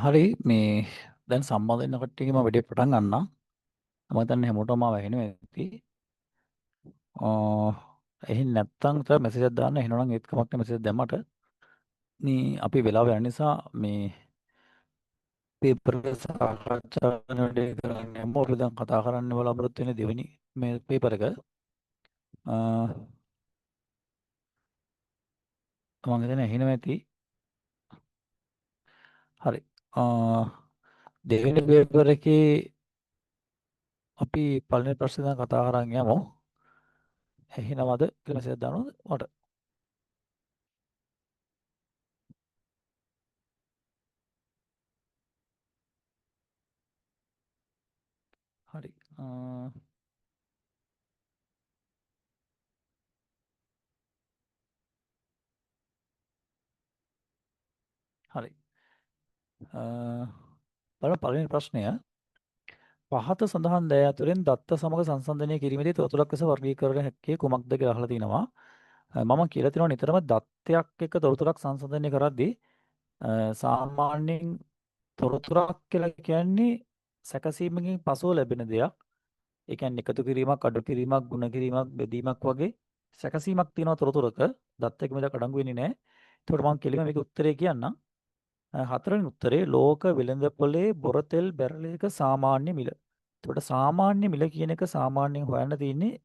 හරි මේ දැන් සම්බන්ධ වෙන කට්ටියගේ මම වැඩේ පටන් ගන්නම්. මම හිතන්නේ හැමෝටම වැහෙනවා ඇති. එහෙන් නැත්තම් තව මෙසේජ් එකක් දාන්න. එහෙනම් ඒත් කමක් නැහැ මෙසේජ් දැම්මට. මේ අපි වෙලාව යන නිසා මේ පේපර් එක සාකච්ඡා කරන වැඩේ කරන්නේ හැමෝම අපි දැන් කතා කරන්න බලාපොරොත්තු වෙන දෙවෙනි මේ පේපර් එක. අ, මම හිතන්නේ ඇහෙනවා ඇති. හරි. අ, දෙවෙනි පේපර් එකේ අපි පළවෙනි ප්‍රශ්නේ දැන් කතා කරන් යමු. ඇහෙනවද කියලා මෙසේජ් දානවද මට? හරි. හරි. බලමු පළවෙනි ප්‍රශ්නය. පහත සඳහන් දෑ අතුරෙන් දත්ත සමග සංසන්දනය කිරීමේදී තොරතුරක් ලෙස වර්ගීකරණ හැක්කේ කුමක්ද කියලා අහලා තිනවා. මම කියලා තියෙනවා නිතරම දත්තයක් එක්ක තොරතුරක් සංසන්දනය කරද්දී සාමාන්‍යයෙන් තොරතුරක් කියලා කියන්නේ සැකසීමකින් පසුව ලැබෙන දෙයක්. ඒ කියන්නේ එකතු කිරීමක්, අඩු කිරීමක්, ගුණ කිරීමක්, බෙදීමක් වගේ සැකසීමක් තියෙනවා තොරතුරක. දත්තයක මෙතන අඩංගු වෙන්නේ නැහැ. ඒකට මම කෙලිම මේක උත්තරේ කියන්නම්. හතරවෙනි උත්තරේ ලෝක වෙළඳපොලේ බොරතෙල් බැරලයක සාමාන්‍ය මිල. එතකොට සාමාන්‍ය මිල කියන එක සාමාන්‍යයෙන් හොයන්න තියෙන්නේ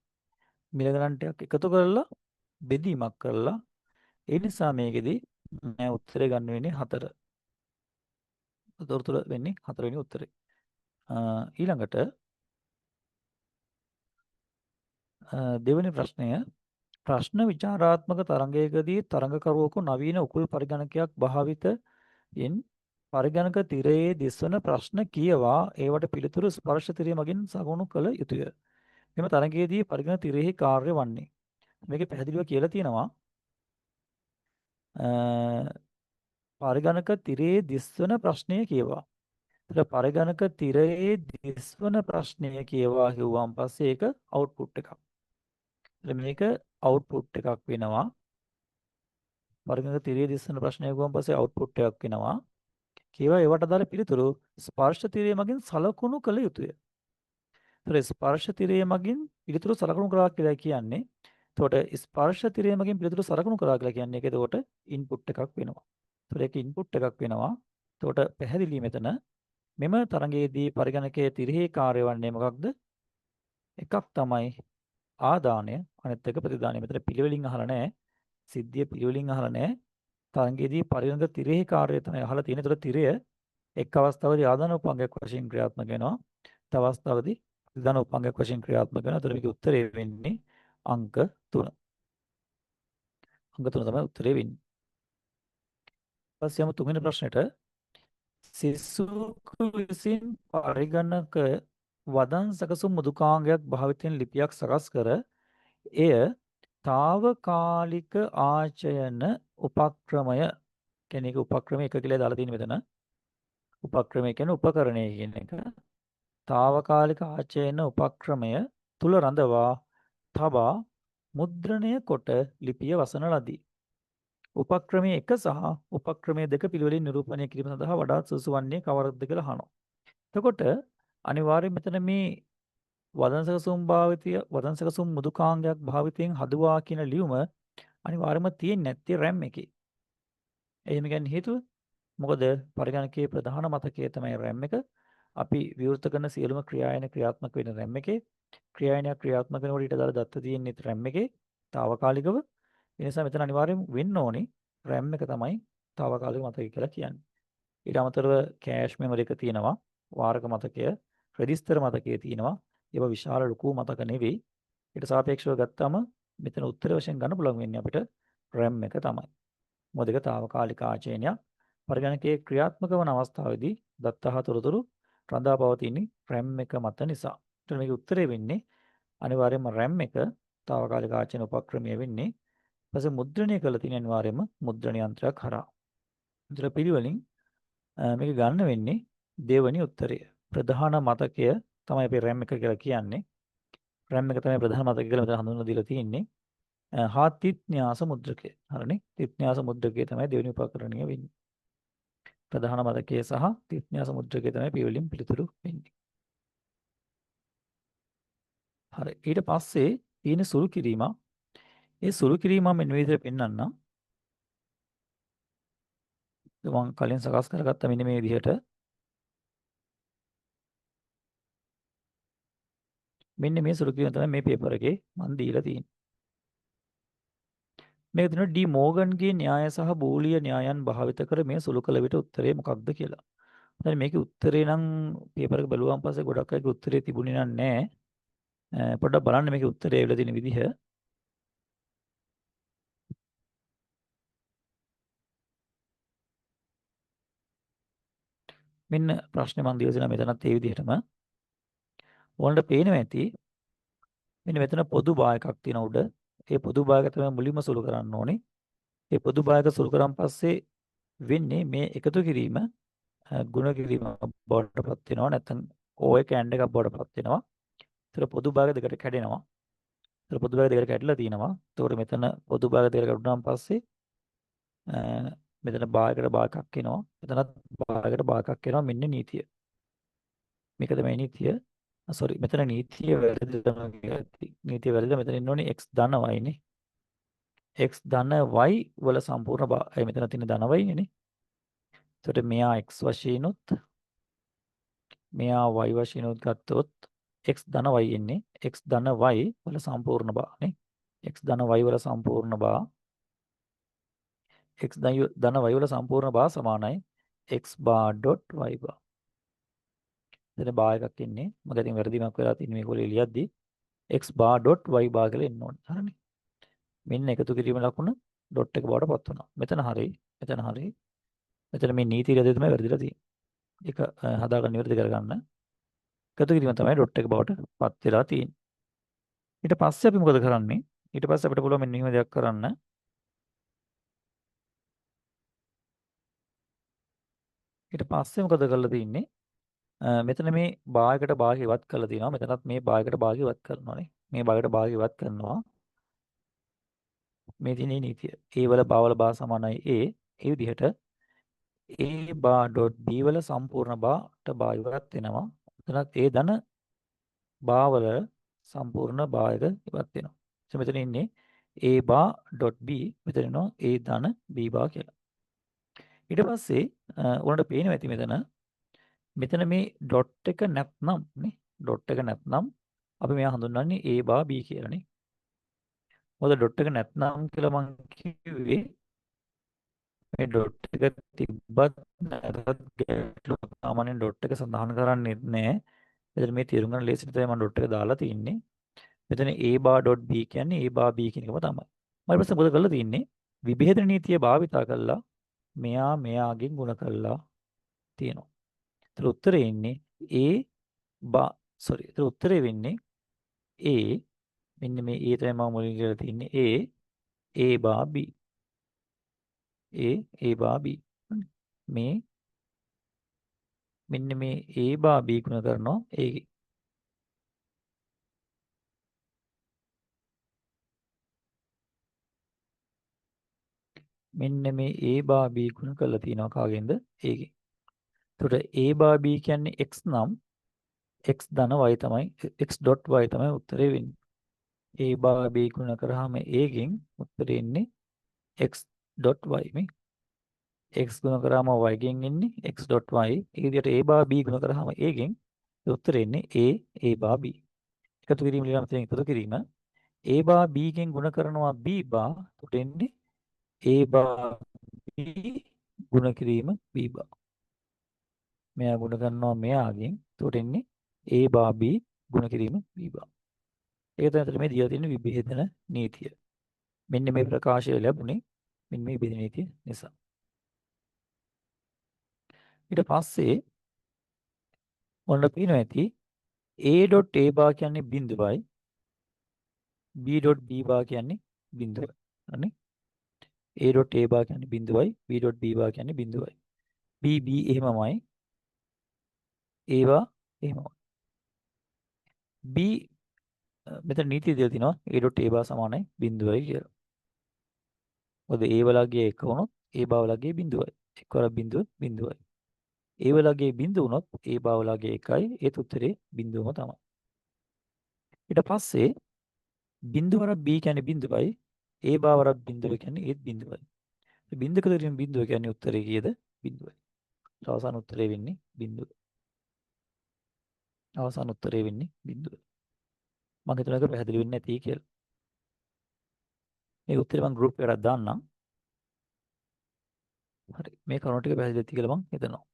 මිල ගණන්ටයක් එකතු කරලා බෙදීමක් කරලා. ඒ නිසා මේකෙදි මම උත්තරේ ගන්න වෙන්නේ 4. උත්තර වෙන්නේ 4 වෙනි උත්තරේ. ඊළඟට දෙවෙනි ප්‍රශ්නය ප්‍රශ්න විචාරාත්මක තරඟයකදී තරඟකරුවෙකු නවීන උකුල් පරිගණකයක් භාවිතයෙන් පරිගණක තිරයේ දිස්වන ප්‍රශ්න කියවා ඒවට පිළිතුරු ස්පර්ශ තිරය මගින් සගුණු කළ යුතුය. මෙම තරඟයේදී පරිගණක තිරෙහි කාර්ය වන්නේ. මේකේ පැහැදිලිව කියලා තියෙනවා පරිගණක තිරයේ දිස්වන ප්‍රශ්නය කියවා. ඒතර පරිගණක තිරයේ දිස්වන ප්‍රශ්නය කියවා කිව්වන් පස්සේ ඒක අවුට්පුට් එකක්. ඒතර මේක අවුට්පුට් එකක් වෙනවා. පරිගණක තිරයේ දිස්වන ප්‍රශ්නය කිව්වන් පස්සේ අවුට්පුට් එකක් වෙනවා. කියවා ඒවට අදාළ පිළිතුරු ස්පර්ශ තිරය මගින් සලකුණු කළ යුතුය. ඒතර ස්පර්ශ තිරය මගින් පිළිතුරු සලකුණු කරා කියලා කියන්නේ. එතකොට ස්පර්ශ තිරය මගින් පිළිතුරු සලකුණු කරා කියලා කියන්නේ ඒක එතකොට ඉන්පුට් එකක් වෙනවා. ඒතර ඒක ඉන්පුට් එකක් වෙනවා. එතකොට පැහැදිලි මෙතන මෙම තරඟයේදී පරිගණකයේ තිරෙහි කාර්ය වන්නේ මොකක්ද? එකක් තමයි ආදානය, අනිත් එක ප්‍රතිදානය. මෙතන පිළිවෙලින් අහලා නැහැ. සිද්ධිය පිළිවෙලින් අහලා නැහැ. තරඟයේදී පරිගණක තිරෙහි කාර්යය තමයි අහලා තියෙන්නේ. ඒතර තිරය එක් අවස්ථාවකදී ආදාන උපංගයක් වශයෙන් ක්‍රියාත්මක වෙනවා. තව අවස්ථාවකදී ප්‍රතිදාන උපංගයක් වශයෙන් ක්‍රියාත්මක වෙනවා. ඒතර මේකේ උත්තරේ වෙන්නේ අංක 3. අංක 3 තමයි උත්තරේ වෙන්නේ. ඊපස්සේ යමු තුන්වෙනි ප්‍රශ්නෙට. සිසුකු විසින් පරිගණක වදන් සකසු මෘදුකාංගයක් භාවිතයෙන් ලිපියක් සකස් කර එය తాවකාලික ආචයන උපක්‍රමය කියන්නේ ඒක උපක්‍රමය එක කියලා දාලා තියෙන මෙතන. උපක්‍රමය කියන්නේ උපකරණය කියන එක. తాවකාලික ආචයන උපක්‍රමය තුල රඳවා තබා මුද්‍රණය කොට ලිපිය වසන ලදී. උපක්‍රමය 1 සහ උපක්‍රමය 2 පිළිවෙලින් නිරූපණය කිරීම සඳහා වඩාත් සුසු වන්නේ කවරක්ද කියලා අහනවා. එතකොට අනිවාර්යයෙන් මෙතන මේ වදන් සැකසුම් මෘදුකාංගයක් භාවිතයෙන් හදුවා කියන ලියුම අනිවාර්යයෙන්ම තියෙන්නේ නැත්තේ RAM එකේ. එහෙම කියන්නේ හේතුව මොකද පරිගණකයේ ප්‍රධාන මතකය තමයි RAM එක. අපි විවෘත කරන සියලුම ක්‍රියායන ක්‍රියාත්මක වෙන RAM එකේ. ක්‍රියායනයක් ක්‍රියාත්මක වෙනකොට ඊට අදාළ දත්ත තියෙන්නේ RAM එකේ తాවකාලිකව. ඒ නිසා මෙතන අනිවාර්යයෙන් වෙන්න ඕනි RAM එක තමයි తాවකාලික මතකය කියලා කියන්නේ. ඊට අමතරව කෑෂ් මෙමරි එක තියෙනවා. වාරක මතකය, රෙජිස්ටර් මතකය තියෙනවා. ඒවා විශාල ලොකු මතක නෙවෙයි. ඊට සාපේක්ෂව ගත්තාම මෙතන උත්තර වශයෙන් ගන්න පුළුවන් වෙන්නේ අපිට RAM එක තමයි. මොකද ඒක తాවකාලික ආචයනයක්. පරිගණකයේ ක්‍රියාත්මක වන අවස්ථාවේදී දත්ත හා තොරතුරු රඳා පවතින්නේ RAM එක මත නිසා. ඒතර මේකේ උත්තරේ වෙන්නේ අනිවාර්යයෙන්ම RAM එක తాවකාලික ආචයන උපක්‍රමය වෙන්නේ. ඊපස්සේ මුද්‍රණය කළ තියෙන අනිවාර්යයෙන්ම මුද්‍රණ යන්ත්‍රයක් හරහා. ඒතර පිළිවෙලින් මේක ගන්න වෙන්නේ දෙවැනි උත්තරය. ප්‍රධාන මතකය තමයි අපි RAM එක කියලා කියන්නේ. RAM එක තමයි ප්‍රධාන මතකය කියලා මෙතන හඳුන්වලා දීලා තියෙන්නේ. හා තිත් න්‍යාස මුද්‍රකය. හරිනේ. තිත් න්‍යාස මුද්‍රකය තමයි දෙවෙනි උපකරණය වෙන්නේ. ප්‍රධාන මතකයේ සහ තිඥා සමුද්‍රකයේ තමයි P වලින් පිළිතුරු වෙන්නේ. හරි. ඊට පස්සේ තියෙන සුළු කිරීම. ඒ සුළු කිරීම මෙන්න මේ විදිහට පෙන්වන්නම්. මම කලින් සකස් කරගත්ත මෙන්න මේ විදිහට. මෙන්න මේ සුළු කිරීම තමයි මේ පේපර් එකේ මම දීලා තියෙන්නේ. මේක තියෙනවා ඩී මෝගන්ගේ න්‍යාය සහ බූලිය න්‍යායන් භාවිත කර මේ සුළු කළ විට උත්තරේ මොකක්ද කියලා. හරි මේකේ උත්තරේ නම් පේපර් එක බලුවාන් පස්සේ ගොඩක් අයගේ උත්තරේ තිබුණේ නැහැ. පොඩ්ඩක් බලන්න මේකේ උත්තරේ ඇවිල්ලා තියෙන විදිහ. මෙන්න ප්‍රශ්නේ මම දීලා තියෙනවා මෙතනත් ඒ විදිහටම. ඕනට පේනවා ඇති. මෙන්න මෙතන පොදු භාගයක් තියෙන උඩ. ඒ පොදු භාගය තමයි මුලින්ම සුළු කරන්න ඕනේ. ඒ පොදු භාගය සුළු කරන් පස්සේ වෙන්නේ මේ එකතු කිරීම ගුණ කිරීම බවට පත් වෙනවා. නැත්නම් O එක and එකක් බවට පත් වෙනවා. ඒතර පොදු භාග දෙකට කැඩෙනවා. ඒතර පොදු භාග දෙකට කැඩලා තියෙනවා. ඒතකොට මෙතන පොදු භාග දෙකට කැඩුනාන් පස්සේ මෙතන භාගයකට භාගයක් එනවා. මෙතනත් භාගයකට භාගයක් එනවා. මෙන්න නීතිය. මේක තමයි නීතිය. සෝරි මෙතන නීතිය වැරදිලා නීතිය වැරදිලා මෙතන ඉන්න ඕනේ x ධන y නේ. x ධන y වල සම්පූර්ණ භාගය මෙතන තියෙන ධන y නේ. එතකොට මෙයා x වශයෙන් උත් මෙයා y වශයෙන් උත් ගත්තොත් x ධන y එන්නේ x ධන y වල සම්පූර්ණ භාග නේ. x ධන y වල සම්පූර්ණ භාග x ධන y වල සම්පූර්ණ භාග සමානයි x bar dot y bar. එතන බා එකක් එන්නේ. මම ඉතින් වැරදිමක් වෙලා තියෙන මේක වල ලියද්දි x bar dot y bar කියලා එන්න ඕනේ. හරිනේ. මෙන්න එකතු කිරීම ලකුණ ඩොට් එක බවට පත් වෙනවා. මෙතන හරි. මෙතන හරි. මෙතන මේ නීති රැදේ තමයි වැරදිලා තියෙන්නේ. ඒක හදාගන්න ඉවරද කරගන්න. එකතු කිරීම තමයි ඩොට් එක බවට පත් වෙලා තියෙන්නේ. ඊට පස්සේ අපි මොකද කරන්නේ? ඊට පස්සේ අපිට පුළුවන් මෙන්න මෙහෙම දෙයක් කරන්න. ඊට පස්සේ මොකද කරලා තියෙන්නේ? මෙතන මේ භාගයකට භාගය ඉවත් කරලා තියෙනවා. මෙතනත් මේ භාගයකට භාගය ඉවත් කරනවානේ. මේ භාගයකට භාගය ඉවත් කරනවා. මේ තියෙන නීතිය. A වල බා වල බා සමානයි A. ඒ විදිහට A bar dot B වල සම්පූර්ණ බාට බා ඉවත් වෙනවා. එතනත් A ධන බා වල සම්පූර්ණ භාගයක ඉවත් වෙනවා. මෙතන ඉන්නේ A bar dot B මෙතන ඉන්නවා A ධන B bar කියලා. ඊට පස්සේ උනට පේනවා ඇති මෙතන මේ ඩොට් එක නැත්නම් නේ ඩොට් එක නැත්නම් අපි මෙයා හඳුන්වන්නේ A bar B කියලා නේ. මොකද ඩොට් එක නැත්නම් කියලා මං කිව්වේ මේ ඩොට් එක තිබ්බත් නැතත් ගැටලුවක් සාමාන්‍යයෙන් ඩොට් එක සඳහන් කරන්නේ නැහැ. මෙතන මේ තීරුම් ගන්න ලේසියට තමයි මම ඩොට් එක දාලා තින්නේ. මෙතන A bar dot B කියන්නේ A bar B කියන එකම තමයි. මම ඊපස්සේ මොකද කරලා තින්නේ? විභේදන නීතිය භාවිතා කළා මෙයා මෙයාගෙන් ගුණ කළා තියෙනවා. ඒතර උත්තරේ ඉන්නේ A bar sorry. ඒතර උත්තරේ වෙන්නේ A මෙන්න මේ A තමයි මම මුලින් කියලා තින්නේ A bar B. A bar B. මේ මෙන්න මේ A bar B ගුණ කරනවා A මෙන්න මේ A bar B ගුණ කරලා තියෙනවා කාගෙන්ද? ඒකෙන්. එතකොට A bar B කියන්නේ x නම් x ධන y තමයි x dot y තමයි උත්තරේ වෙන්නේ. A bar B ගුණ කරාම A ගෙන් උත්තරේ එන්නේ x dot y මේ. x ගුණ කරාම y ගෙන් එන්නේ x dot y. ඒ විදිහට A bar B ගුණ කරාම A ගෙන් උත්තරේ එන්නේ A bar B. එකතු කිරීම ලියන මෙතන එකතු කිරීම A bar B ගෙන් ගුණ කරනවා B bar උට එන්නේ A bar B ගුණ කිරීම B bar. මෙයා ගුණ කරනවා මෙයාගෙන් උට එන්නේ A bar B ගුණ කිරීම B bar. ඒක තමයි මේ දීලා තියෙන විභේදන නීතිය. මෙන්න මේ ප්‍රකාශය ලැබුණේ මෙන්න මේ විභේදන නීතිය නිසා. ඊට පස්සේ ඔන්න පේනවා ඇති A.A bar කියන්නේ බිඳුවයි B.B bar කියන්නේ බිඳුවයි. හරිනේ? A.A bar කියන්නේ බිඳුවයි B.B bar කියන්නේ බිඳුවයි. B එහෙමමයි A bar එහෙමමයි. B මෙතන නීතිය දෙලා තිනවා A.A bar සමානයි බිඳුවයි කියලා. මොකද A වලගේ එක වුණොත් A bar වලගේ බිඳුවයි. එක් වරක් බිඳුව බිඳුවයි. ඒ වලගේ බිඳුව වුණොත් ඒ බාවලගේ එකයි ඒත් උත්තරේ බිඳුවම තමයි. ඊට පස්සේ බිඳුව වරක් b කියන්නේ බිඳුවයි. ඒ බාවරක් බිඳුව කියන්නේ ඒත් බිඳුවයි. බිඳුවක දරින් බිඳුව කියන්නේ උත්තරේ කීයද? බිඳුවයි. අවසාන උත්තරේ වෙන්නේ බිඳුව. අවසාන උත්තරේ වෙන්නේ බිඳුව. මම හිතනවා ඒක පැහැදිලි වෙන්නේ නැති කියලා. මේ උත්තරේ මම ගෲප් එකකට දාන්නම්. හරි. මේ කරුණු ටික පැහැදිලි වෙති කියලා මම හිතනවා.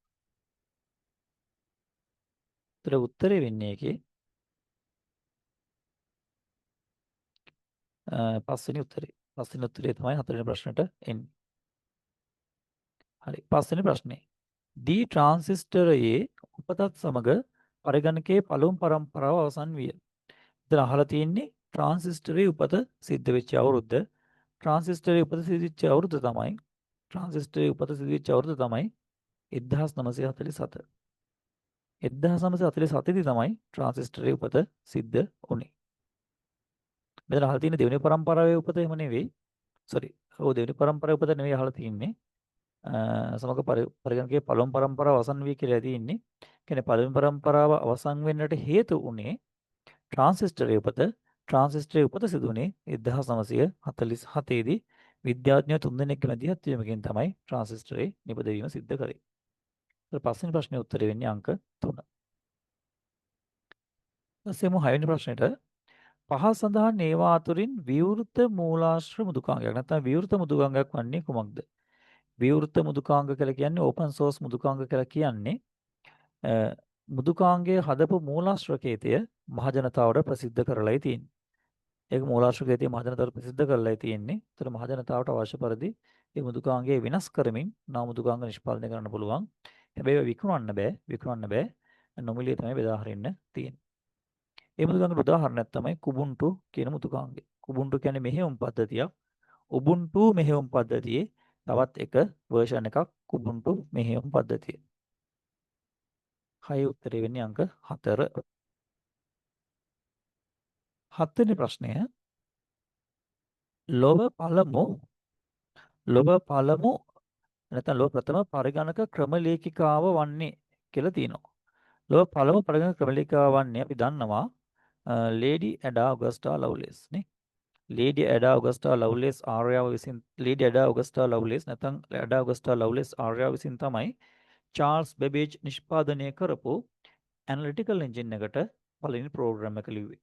ඒතර උත්තරේ වෙන්නේ ඒකේ පස්වෙනි උත්තරේ. පස්වෙනි උත්තරේ තමයි හතරවෙනි ප්‍රශ්නෙට එන්නේ. හරි. පස්වෙනි ප්‍රශ්නේ. දී ට්‍රාන්සිස්ටරයේ උපතත් සමග පරිගණකයේ පළමු පරම්පරාව අවසන් විය. ඉතින් අහලා තියෙන්නේ ට්‍රාන්සිස්ටරයේ උපත සිද්ධ වෙච්ච අවුරුද්ද. ට්‍රාන්සිස්ටරයේ උපත සිද්ධ වෙච්ච අවුරුද්ද තමයි 1947. 1947 දී තමයි ට්‍රාන්සිස්ටරයේ උපත සිද්ධ වුනේ. මෙතන අහලා තියෙන දෙවෙනි පරම්පරාවේ උපත එහෙම නෙවෙයි. සෝරි. ඔව් දෙවෙනි පරම්පරාවේ උපත නෙවෙයි අහලා තියෙන්නේ. සමග පරිගණකයේ පළමු පරම්පරාව අවසන් වී කියලා තියෙන්නේ. කියන්නේ පළමු පරම්පරාව අවසන් වෙන්නට හේතු උනේ ට්‍රාන්සිස්ටරයේ උපත. ට්‍රාන්සිස්ටරයේ උපත සිදු වුණේ 1947 දී විද්‍යාඥයෝ තුන්දෙනෙක්ගේ මැදිහත්වීමකින් තමයි ට්‍රාන්සිස්ටරයේ නිපදවීම සිද්ධ කරේ. ඊට පස්වෙනි ප්‍රශ්නේ උත්තරේ වෙන්නේ අංක 3. ඊපස්සෙමු 6 වෙනි ප්‍රශ්නෙට පහ සඳහන් ඒවා අතුරින් විවෘත මූලාශ්‍ර මුදුකාංගයක් නැත්නම් විවෘත මුදුකාංගයක් වන්නේ කුමක්ද? විවෘත මුදුකාංග කියලා කියන්නේ ඕපන් සෝස් මුදුකාංග කියලා කියන්නේ මුදුකාංගයේ හදපු මූලාශ්‍රකේතය මහජනතාවට ප්‍රසිද්ධ කරලායි තියෙන්නේ. ඒක මූලාශ්‍රකේතය මහජනතාවට ප්‍රසිද්ධ කරලායි තියෙන්නේ. ඒතර මහජනතාවට අවශ්‍ය පරිදි මේ මුදුකාංගය වෙනස් කරමින් නව මුදුකාංග නිෂ්පාදනය කරන්න පුළුවන්. හැබැයි විකුණන්න බෑ. නොමිලේ තමයි බෙදා හරින්න තියෙන්නේ. ඒ මුදුකාංගට උදාහරණයක් තමයි කුබුන්ටු කියන මුදුකාංගය. කුබුන්ටු කියන්නේ මෙහෙයුම් පද්ධතියක්. උබුන්ටු මෙහෙයුම් පද්ධතියේ තවත් එක වර්ෂන් එකක් කුබුන්ටු මෙහෙයුම් පද්ධතිය. 6 උත්තරේ වෙන්නේ අංක 4. 7 වෙනි ප්‍රශ්නය ලොව පළමු නැත්නම් ලොව ප්‍රථම පරිගණක ක්‍රම ලේඛිකාව වන්නේ කියලා තියෙනවා. ලොව පළමු පරිගණක ක්‍රම ලේඛිකාව වන්නේ අපි දන්නවා ලේඩි ඇඩා ඔගස්ටා ලව්ලේස් නේ. ලේඩි ඇඩා ඔගස්ටා ලව්ලේස් ආර්යාව විසින් නැත්නම් ඇඩා ඔගස්ටා ලව්ලේස් ආර්යාව විසින් තමයි චාල්ස් බෙබේජ් නිෂ්පාදනය කරපු ඇනලිටිකල් එන්ජින් එකට පළවෙනි ප්‍රෝග්‍රෑම් එක ලිව්වේ.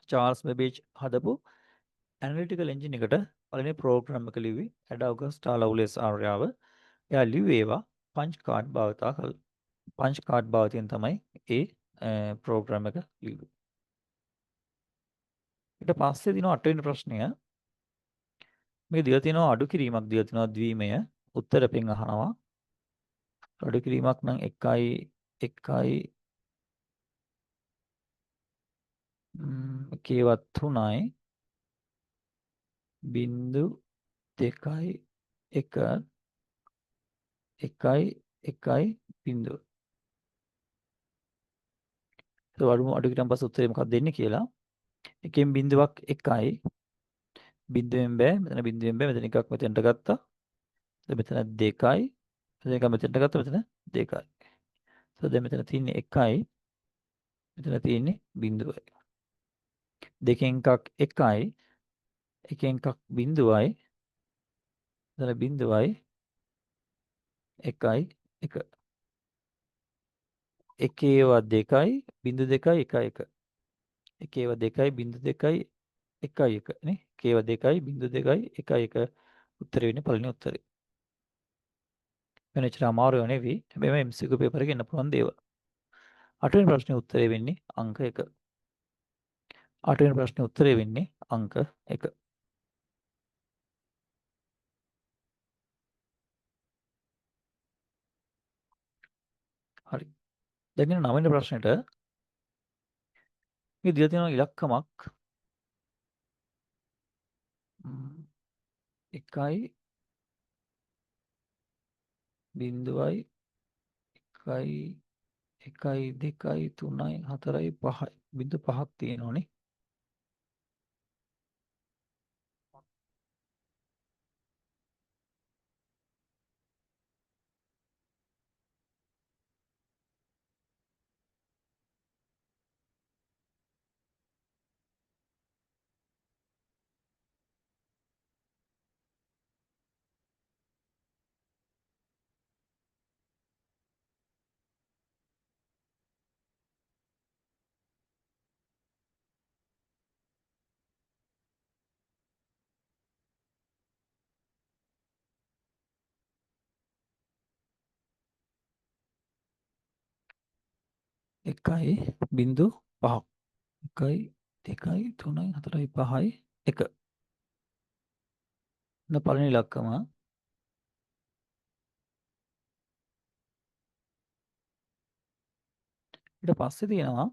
චාල්ස් බෙබේජ් හදපු ඇනලිටිකල් එන්ජින් එකට පළවෙනි ප්‍රෝග්‍රෑම් එක ලිව්වේ ඇඩා ඔගස්ටා ලව්ලේස් ආර්යාව. එයා ලිව්වේ ඒවා පංච් කාඩ් භාවිතා කරලා. පංච් කාඩ් භාවිතයෙන් තමයි ඒ ප්‍රෝග්‍රෑම් එක ලිව්වේ. ඊට පස්සේ දිනවා 8 වෙනි ප්‍රශ්නය. මේක දීලා තියෙනවා අඩු කිරීමක් දීලා තියෙනවා ද්විමය. උත්තර පෙන් අහනවා. අඩු කිරීමක් නම් 1යි කේවත් 3යි බිංදු 2යි 1යි බිංදුව. ඒක අඩු කිරීම පස්සේ උත්තරේ මොකක්ද දෙන්නේ කියලා. එකෙන් බිංදුවක් 1යි. බිංදුවෙන් බෑ. මෙතන බිංදුවෙන් බෑ. මෙතන එකක් මෙතෙන්ට ගත්තා. මෙතන 2යි. මෙතන එකක් මෙතෙන්ට ගත්තා. මෙතන 2යි. දැන් මෙතන තියෙන්නේ 1යි. මෙතන තියෙන්නේ බිංදුවයි. දෙකෙන් එකක් 1යි. එකෙන් එකක් බිංදුවයි. මෙතන බිංදුවයි 1යි 1. එකේවා 2යි බිංදු 2යි 1යි 1. එකේවා 2යි බිංදු 2යි 1යි 1 නේ. එකේවා 2යි බිංදු 2යි 1යි 1 උත්තරේ වෙන්නේ පළවෙනි උත්තරේ. වෙන එච්චර අමාරු නෙවෙයි. හැබැයි MCQ පේපර් එකේ එන්න පුළුවන් දේවල්. 8 වෙනි ප්‍රශ්නේ උත්තරේ වෙන්නේ අංක 1. 8 වෙනි ප්‍රශ්නේ උත්තරේ වෙන්නේ අංක 1. හරි. දැන් එන 9 වෙනි ප්‍රශ්නෙට මේ දීලා තියෙන ඉලක්කමක් 1යි බිංදුවයි 1යි 1යි 2යි 3යි 4යි 5යි බිංදු 5ක් තියෙනවනේ. 1.5 1යි 2යි 3යි 4යි 5යි 1 පළවෙනි ඉලක්කම ඊට පස්සේ තියෙනවා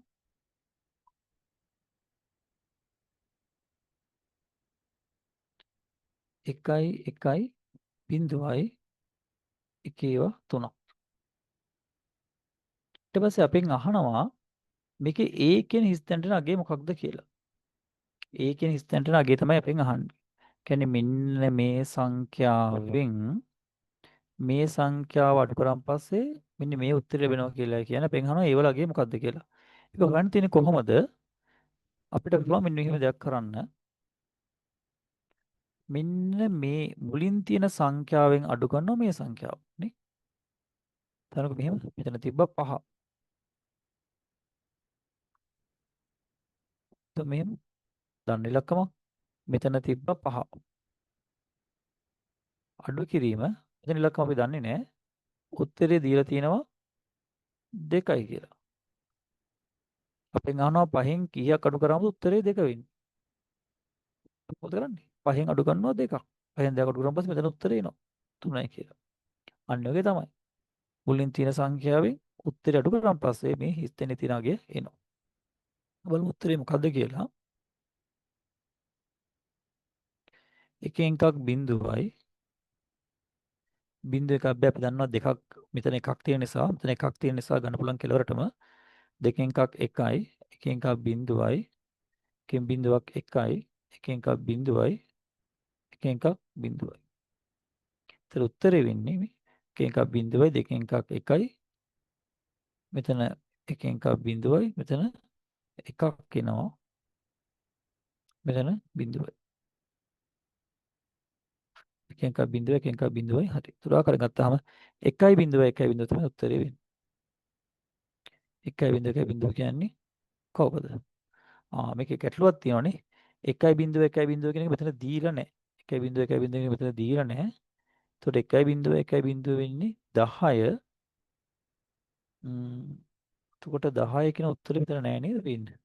1.0යි 3ක්. ඊට පස්සේ අපෙන් අහනවා මේකේ A කියන හිස් තැනට අගේ මොකක්ද කියලා. A කියන හිස් තැනට අගේ තමයි අපෙන් අහන්නේ. කියන්නේ මෙන්න මේ සංඛ්‍යාවෙන් මේ සංඛ්‍යාව අඩු කරන් පස්සේ මෙන්න මේ උත්තරය ලැබෙනවා කියලා කියන අපෙන් අහනවා ඒ වල අගේ මොකක්ද කියලා. ඒක හොයන්න තියෙන්නේ කොහොමද? අපිට පුළුවන් මෙන්න මෙහෙම දෙයක් කරන්න. මෙන්න මේ මුලින් තියෙන සංඛ්‍යාවෙන් අඩු කරනවා මේ සංඛ්‍යාව නේ. තනක මෙහෙම මෙතන තිබ්බ 5. તો මෙහෙම දන්න ඉලක්කම මෙතන තිබ්බ 5. අඩු කිරීම මෙතන ඉලක්කම අපි දන්නේ නැහැ. උත්තරේ දීලා තියෙනවා 2යි කියලා. අපෙන් අහනවා 5න් කීයක් අඩු කරාමද උත්තරේ 2 වෙන්නේ. මොකද කරන්නේ? 5න් අඩු කරනවා 2ක්. 5න් 2ක් අඩු කරාම පස්සේ මෙතන උත්තරේ එනවා 3යි කියලා. අන්න ඔගේ තමයි. මුලින් තියෙන සංඛ්‍යාවෙන් උත්තරේ අඩු කරාන් පස්සේ මේ හිස් තැනේ තියෙන අගය එනවා. බලමු උත්තරේ මොකද්ද කියලා. 1 එකක් බිඳුවයි බිඳුව එකක් බෑ අපි දන්නවා දෙකක් මෙතන එකක් තියෙන නිසා මෙතන එකක් තියෙන නිසා ගන්න පුළුවන් කෙලවරටම 2 එකක් 1යි 1 එකක් බිඳුවයි 1 බිඳුවක් 1යි 1 එකක් බිඳුවයි 1 එකක් බිඳුවයි. ඒතර උත්තරේ වෙන්නේ මේ 1 එකක් බිඳුවයි 2 එකක් 1යි මෙතන 1 එකක් බිඳුවයි මෙතන එකක් එනවා මෙතන බිඳුවයි 1 එකක් බිඳුවයි 1 එකක් බිඳුවයි හරි. තුරා කරගත්තාම 1යි බිඳුවයි 1යි බිඳුව තමයි උත්තරේ වෙන්නේ. 1යි බිඳුව 1යි බිඳුව කියන්නේ කවුද? මේකේ ගැටලුවක් තියෙනවානේ. 1.1.1 කියන එක මෙතන දීලා නැහැ. 1.1.1 කියන එක මෙතන දීලා නැහැ. එතකොට 1.1.1 වෙන්නේ 10. එතකොට 10 කියන උත්තරේ මෙතන නැහැ නේද වෙන්නේ?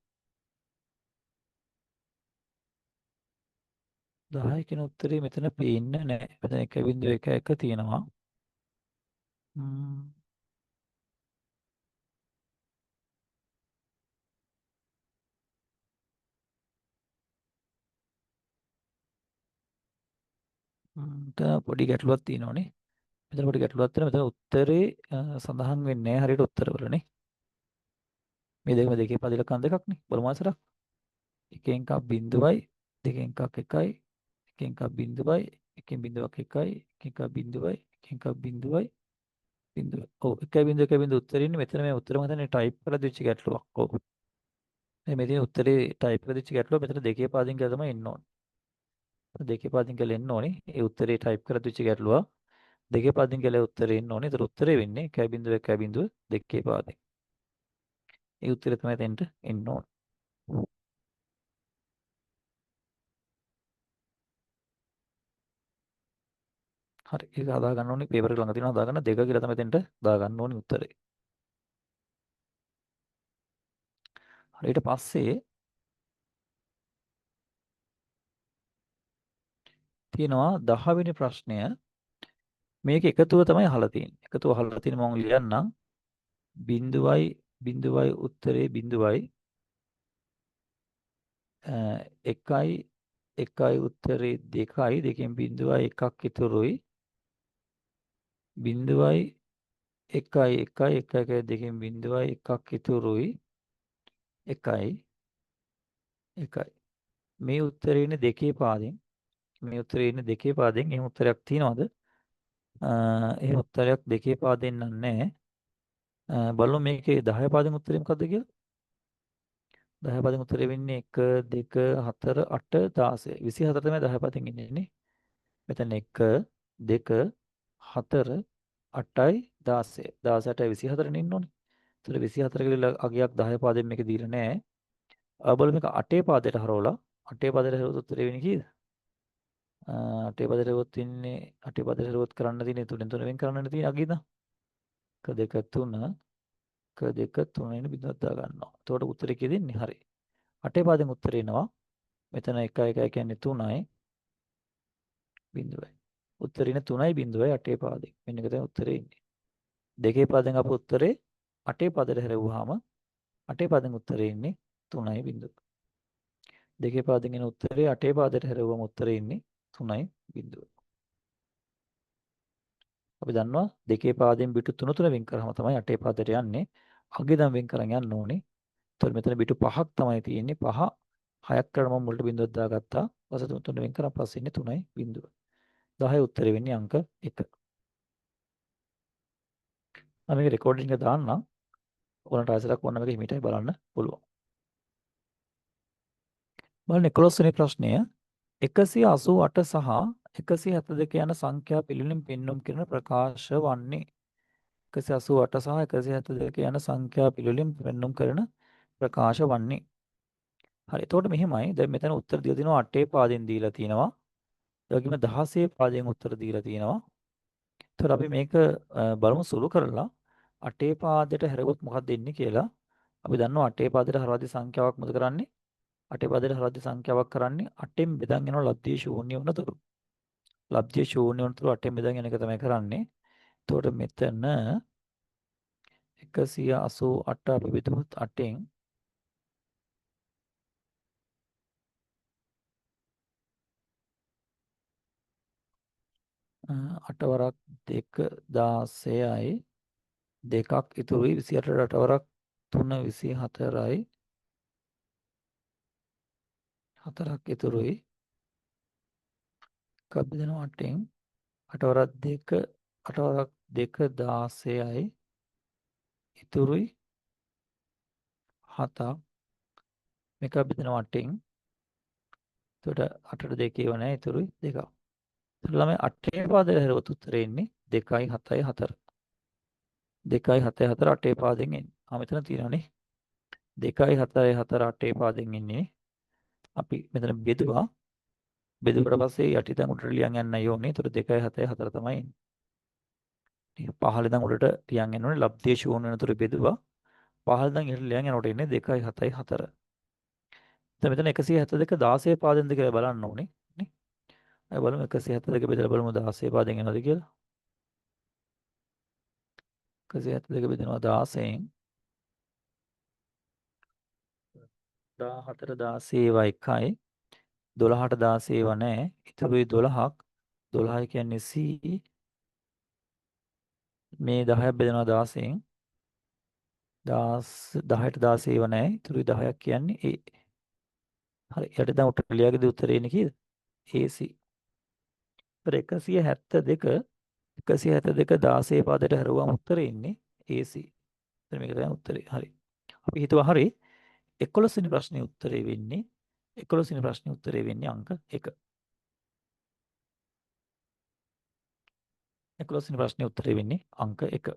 10 කියන උත්තරේ මෙතන පේන්නේ නැහැ. මෙතන 1.11 තියෙනවා. ම්ම්. මෙතන පොඩි ගැටලුවක් තියෙනවානේ. මෙතන පොඩි ගැටලුවක් තියෙනවා. මෙතන උත්තරේ සඳහන් වෙන්නේ නැහැ හරියට උත්තරවලනේ. මේ දෙකම දෙකේ පදිලකම් දෙකක්නේ. බලමු ආසරක්. 1 එකක් බිඳුවයි 2 එකක් 1යි 1 එකක් බිඳුවයි 1 බිඳුවක් 1යි 1 එකක් බිඳුවයි 1 එකක් බිඳුවයි බිඳුව. ඔව් 1.1 උත්තරේ ඉන්නේ මෙතන මේ උත්තරම හිතන්නේ ටයිප් කරලා දෙච්ච ගැටලුවක්. ඔව්. මේ තියෙන උත්තරේ ටයිප් කරලා දෙච්ච ගැටලුව මෙතන දෙකේ පාදින් කියලා තමයි එන්න ඕනේ. දෙකේ පාදින් කියලා එන්න ඕනේ. ඒ උත්තරේ ටයිප් කරලා දෙච්ච ගැටලුව දෙකේ පාදින් කියලා උත්තරේ එන්න ඕනේ. ඒතර උත්තරේ වෙන්නේ 1.1 දෙකේ පාදින්. ඒ උත්තරේ තමයි දෙන්න එන්න ඕනේ. හරි. ඒක හදා ගන්න ඕනේ. පේපර් එක ළඟ තියෙනවා හදා ගන්න. 2 කියලා තමයි දෙන්න දා ගන්න ඕනේ උත්තරේ. හරි ඊට පස්සේ තියෙනවා 10 වෙනි ප්‍රශ්නය. මේක එකතුව තමයි අහලා තියෙන්නේ. එකතුව අහලා තියෙන මම ලියන්නම්. බිඳුවයි බිඳුවයි උත්තරේ බිඳුවයි 1යි 1යි උත්තරේ 2යි දෙකෙන් බිඳුවයි එකක් ඉතුරුයි බිඳුවයි 1යි 1යි 1යි දෙකෙන් බිඳුවයි එකක් ඉතුරුයි 1යි 1යි මේ උත්තරේ ඉන්නේ දෙකේ පාදෙන් මේ උත්තරේ ඉන්නේ දෙකේ පාදෙන් එහෙම උත්තරයක් තියනවද? එහෙම උත්තරයක් දෙකේ පාදෙන් නැහැ. බලමු මේකේ 10 පාදෙන් උත්තරේ මොකද්ද කියලා. 10 පදින් උත්තරේ වෙන්නේ 1 2 4 8 16 24 තමයි 10 පදින් ඉන්නේ නේ. මෙතන 1 2 4 8යි 16 16යි 24 නේ ඉන්න ඕනේ. ඒතර 24 කියලා අගයක් 10 පාදයෙන් මේක දීලා නැහැ. බලමු මේක 8 පාදයට හරවලා 8 පාදයට හරවුවොත් උත්තරේ වෙන්නේ කීයද? 8 පාදයට හරවුවොත් ඉන්නේ 8 පාදයට හරවුවොත් කරන්න තියෙන්නේ 3 3 වෙන් කරන්න තියෙන්නේ අගියද? 1 2 3 2 3 බිඳුවක් දා ගන්නවා. එතකොට උත්තරේ කියෙදෙන්නේ හරි. 8 පාදෙන් උත්තරේ එනවා. මෙතන 1 1 කියන්නේ 3යි බිඳුවයි. උත්තරේ ඉන්නේ 3යි බිඳුවයි 8 පාදෙන්. මෙන්න ඒක තමයි උත්තරේ ඉන්නේ. 2 පාදෙන් අපු උත්තරේ 8 පාදයට හැරෙව්වහම 8 පාදෙන් උත්තරේ ඉන්නේ 3යි බිඳුව. 2 පාදෙන් එන උත්තරේ 8 පාදයට හැරෙව්වම උත්තරේ ඉන්නේ 3යි බිඳුව. අපි දන්නවා 2 පාදෙන් පිටු 3 3 වෙන් කරාම තමයි 8 පාදයට යන්නේ. අගේ දම් වෙන් කරන් යන්න ඕනේ. එතකොට මෙතන පිටු 5ක් තමයි තියෙන්නේ. 5 6ක් කරලා මම මුලට බිඳුවක් දාගත්තා. ඊපස්සේ 3 3 වෙන් කරා පස්සේ ඉන්නේ 3යි බිඳුව. 10 උත්තරේ වෙන්නේ අංක 1. මම මේක රෙකෝඩින් එක දාන්නම්. ඕනට ආයසරක් ඕන මේක හිමිටයි බලන්න පුළුවන්. බලන්න 11 වෙනි ප්‍රශ්නය 188 සහ 172 යන සංඛ්‍යා පිළිවෙලින් පෙන්වුම් කරන ප්‍රකාශ වන්නේ 188 සහ 172 යන සංඛ්‍යා පිළිවෙලින් පෙන්වුම් කරන ප්‍රකාශ වන්නේ. හරි. එතකොට මෙහෙමයි. දැන් මෙතන උත්තර දීලා තිනවා 8 පාදෙන් දීලා තිනවා. ඒ වගේම 16 පාදයෙන් උත්තර දීලා තිනවා. එතකොට අපි මේක බලමු සුළු කරලා 8 පාදයට හැරෙවොත් මොකක්ද එන්නේ කියලා. අපි දන්නවා 8 පාදයට හරවාදී සංඛ්‍යාවක් මොකද කරන්නේ? 8 පාදයට හරවාදී සංඛ්‍යාවක් කරන්නේ 8න් බෙදන් යනවා ලබ්ධිය ශූන්‍ය වුණතුරු. ලබ්ධිය ශූන්‍ය වුණතුරු 8න් බෙදන් යන එක තමයි කරන්නේ. එතකොට මෙතන 188 අපි බෙදුවොත් 8න් 8 වරක් 2 16යි දෙකක් ඉතුරුයි 28ට 8 වරක් 3 24යි 4ක් ඉතුරුයි එකක් බෙදෙනවා 8න් 8 වරක් 2 8 වරක් 2 16යි ඉතුරුයි 7ක් මේක බෙදෙනවා 8න් එතකොට 8ට 2 ඒව නැහැ ඉතුරුයි 2ක්. එතකොට ළමයි 8 පාදයට හැරුවොත් උත්තරේ එන්නේ 2යි 7යි 4. 2යි 7යි 4 8 පාදෙන් එන්නේ. මෙතන තියෙනවානේ 2යි 4යි 4 8 පාදෙන් එන්නේ. අපි මෙතන බෙදුවා. බෙදුවට පස්සේ යටිතෙන් උඩට ලියන් යන්නයි ඕනේ. එතකොට 2යි 7යි 4 තමයි එන්නේ. පහළ ඉඳන් උඩට ලියන් යන්න ඕනේ. ලබ්ධිය ශූන්‍ය වෙනතුරු බෙදුවා. පහළ ඉඳන් ඉහළට ලියන් යනකොට එන්නේ 2යි 7යි 4. දැන් මෙතන 172 16 පාදෙන්ද කියලා බලන්න ඕනේ. නේ? අපි බලමු 172 බෙදලා බලමු 16 පාදෙන් එනවද කියලා. 172 බෙදෙනවා 16න් 14 16 ඒවා එකයි 12ට 16 ඒවා නැහැ. ඉතුරුයි 12ක්. 12 කියන්නේ C. මේ 10ක් බෙදෙනවා 16න් 10ට 16 ඒවා නැහැ. ඉතුරුයි 10ක් කියන්නේ A. හරි. යට දැන් උට ලියාගේදී උත්තරේ එන්නේ කීයද? AC. ඒතර 172 172 16 පාදයට හැරුවම උත්තරේ එන්නේ AC. එතන මේක තමයි උත්තරේ. හරි. අපි හිතුවා හරි 11 වෙනි ප්‍රශ්නේ උත්තරේ වෙන්නේ 11 වෙනි ප්‍රශ්නේ උත්තරේ වෙන්නේ අංක 1. 11 වෙනි ප්‍රශ්නේ උත්තරේ වෙන්නේ අංක 1.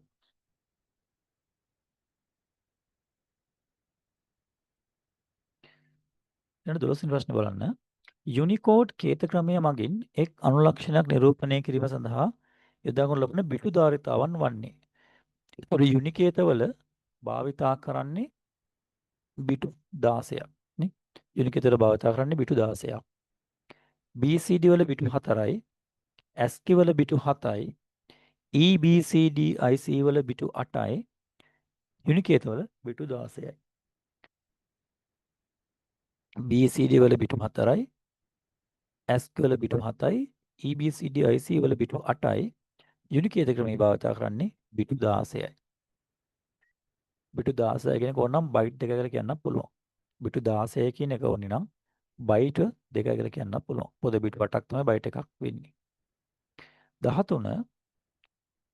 ඊළඟ 12 වෙනි ප්‍රශ්නේ බලන්න. යුනිකෝඩ් කේත ක්‍රමය මගින් එක් අනුලක්ෂණයක් නිරූපණය කිරීම සඳහා යොදාගනු ලබන බිටු ධාරිතාවන් වන්නේ. ඒතකොට යුනිකේතවල භාවිතා කරන්නේ බිටු 16ක් නේ. යුනිකේතවල භාවිතා කරන්නේ බිටු 16ක්. BCD වල බිටු 4යි, ASCII වල බිටු 7යි, EBCD IC වල බිටු 8යි, යුනිකේතවල බිටු 16යි. BCD වල බිටු 4යි, ASCII වල බිටු 7යි, EBCD IC වල බිටු 8යි, යුනිකේත ක්‍රමයේ භාවිතා කරන්නේ බිටු 16යි. බිටු 16 කියන එක ඕනනම් බයිට් 2 කියලා කියන්න පුළුවන්. බිටු 16 කියන එක ඕනේ නම් බයිට් 2 කියලා කියන්න පුළුවන්. පොද බිටු 8ක් තමයි බයිට් එකක් වෙන්නේ. 13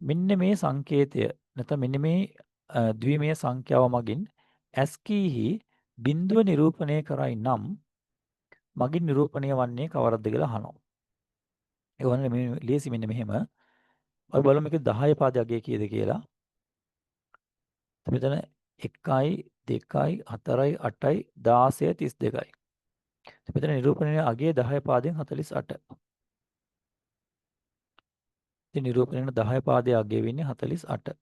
මෙන්න මේ සංකේතය නැත්නම් මෙන්න මේ ද්විමේය සංඛ්‍යාව මගින් ASCII බිඳුව නිරූපණය කරයි නම් මගින් නිරූපණය වන්නේ කවරක්ද කියලා අහනවා. ඒ වගේ මේ ලියසි මෙන්න මෙහෙම. අපි බලමු මේක 10 පාදයේ අගය කීයද කියලා. මෙතන 1යි 2යි 4යි 8යි 16යි 32යි. මෙතන නිරූපණයේ අගය 10 පාදයෙන් 48. ඉතින් නිරූපණයේ 10 පාදයේ අගය වෙන්නේ 48.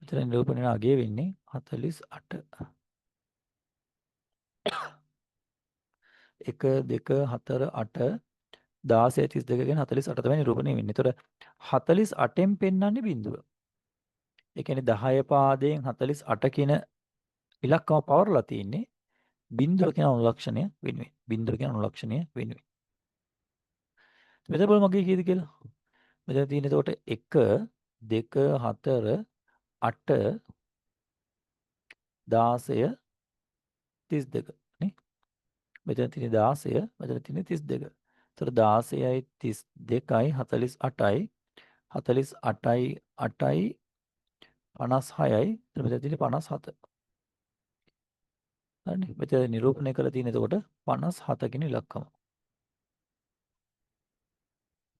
මෙතන නිරූපණය අගය වෙන්නේ 48. 1 2 4 8 16 32 කියන 48 තමයි නිරූපණය වෙන්නේ. ඒතර 48න් පෙන්වන්නේ බිඳුව. ඒ කියන්නේ 10 පාදයෙන් 48 කියන ඉලක්කම පවරලා තියෙන්නේ බිඳුව කියන අනුලක්ෂණය වෙනුවෙන්. බිඳුව කියන අනුලක්ෂණය වෙනුවෙන්. මෙතන බලමු මගේ කීයද කියලා. මෙතන තියෙන එතකොට 1 2 4 8 16 32 නේ. මෙතන තියෙන 16 මෙතන තියෙන 32. ඒතර 16යි 32යි 48යි 48යි 8යි 56යි එතන මෙතන තියෙන 57. හරිනේ. මෙතන නිරූපණය කරලා තියෙන එතකොට 57 කියන ඉලක්කම.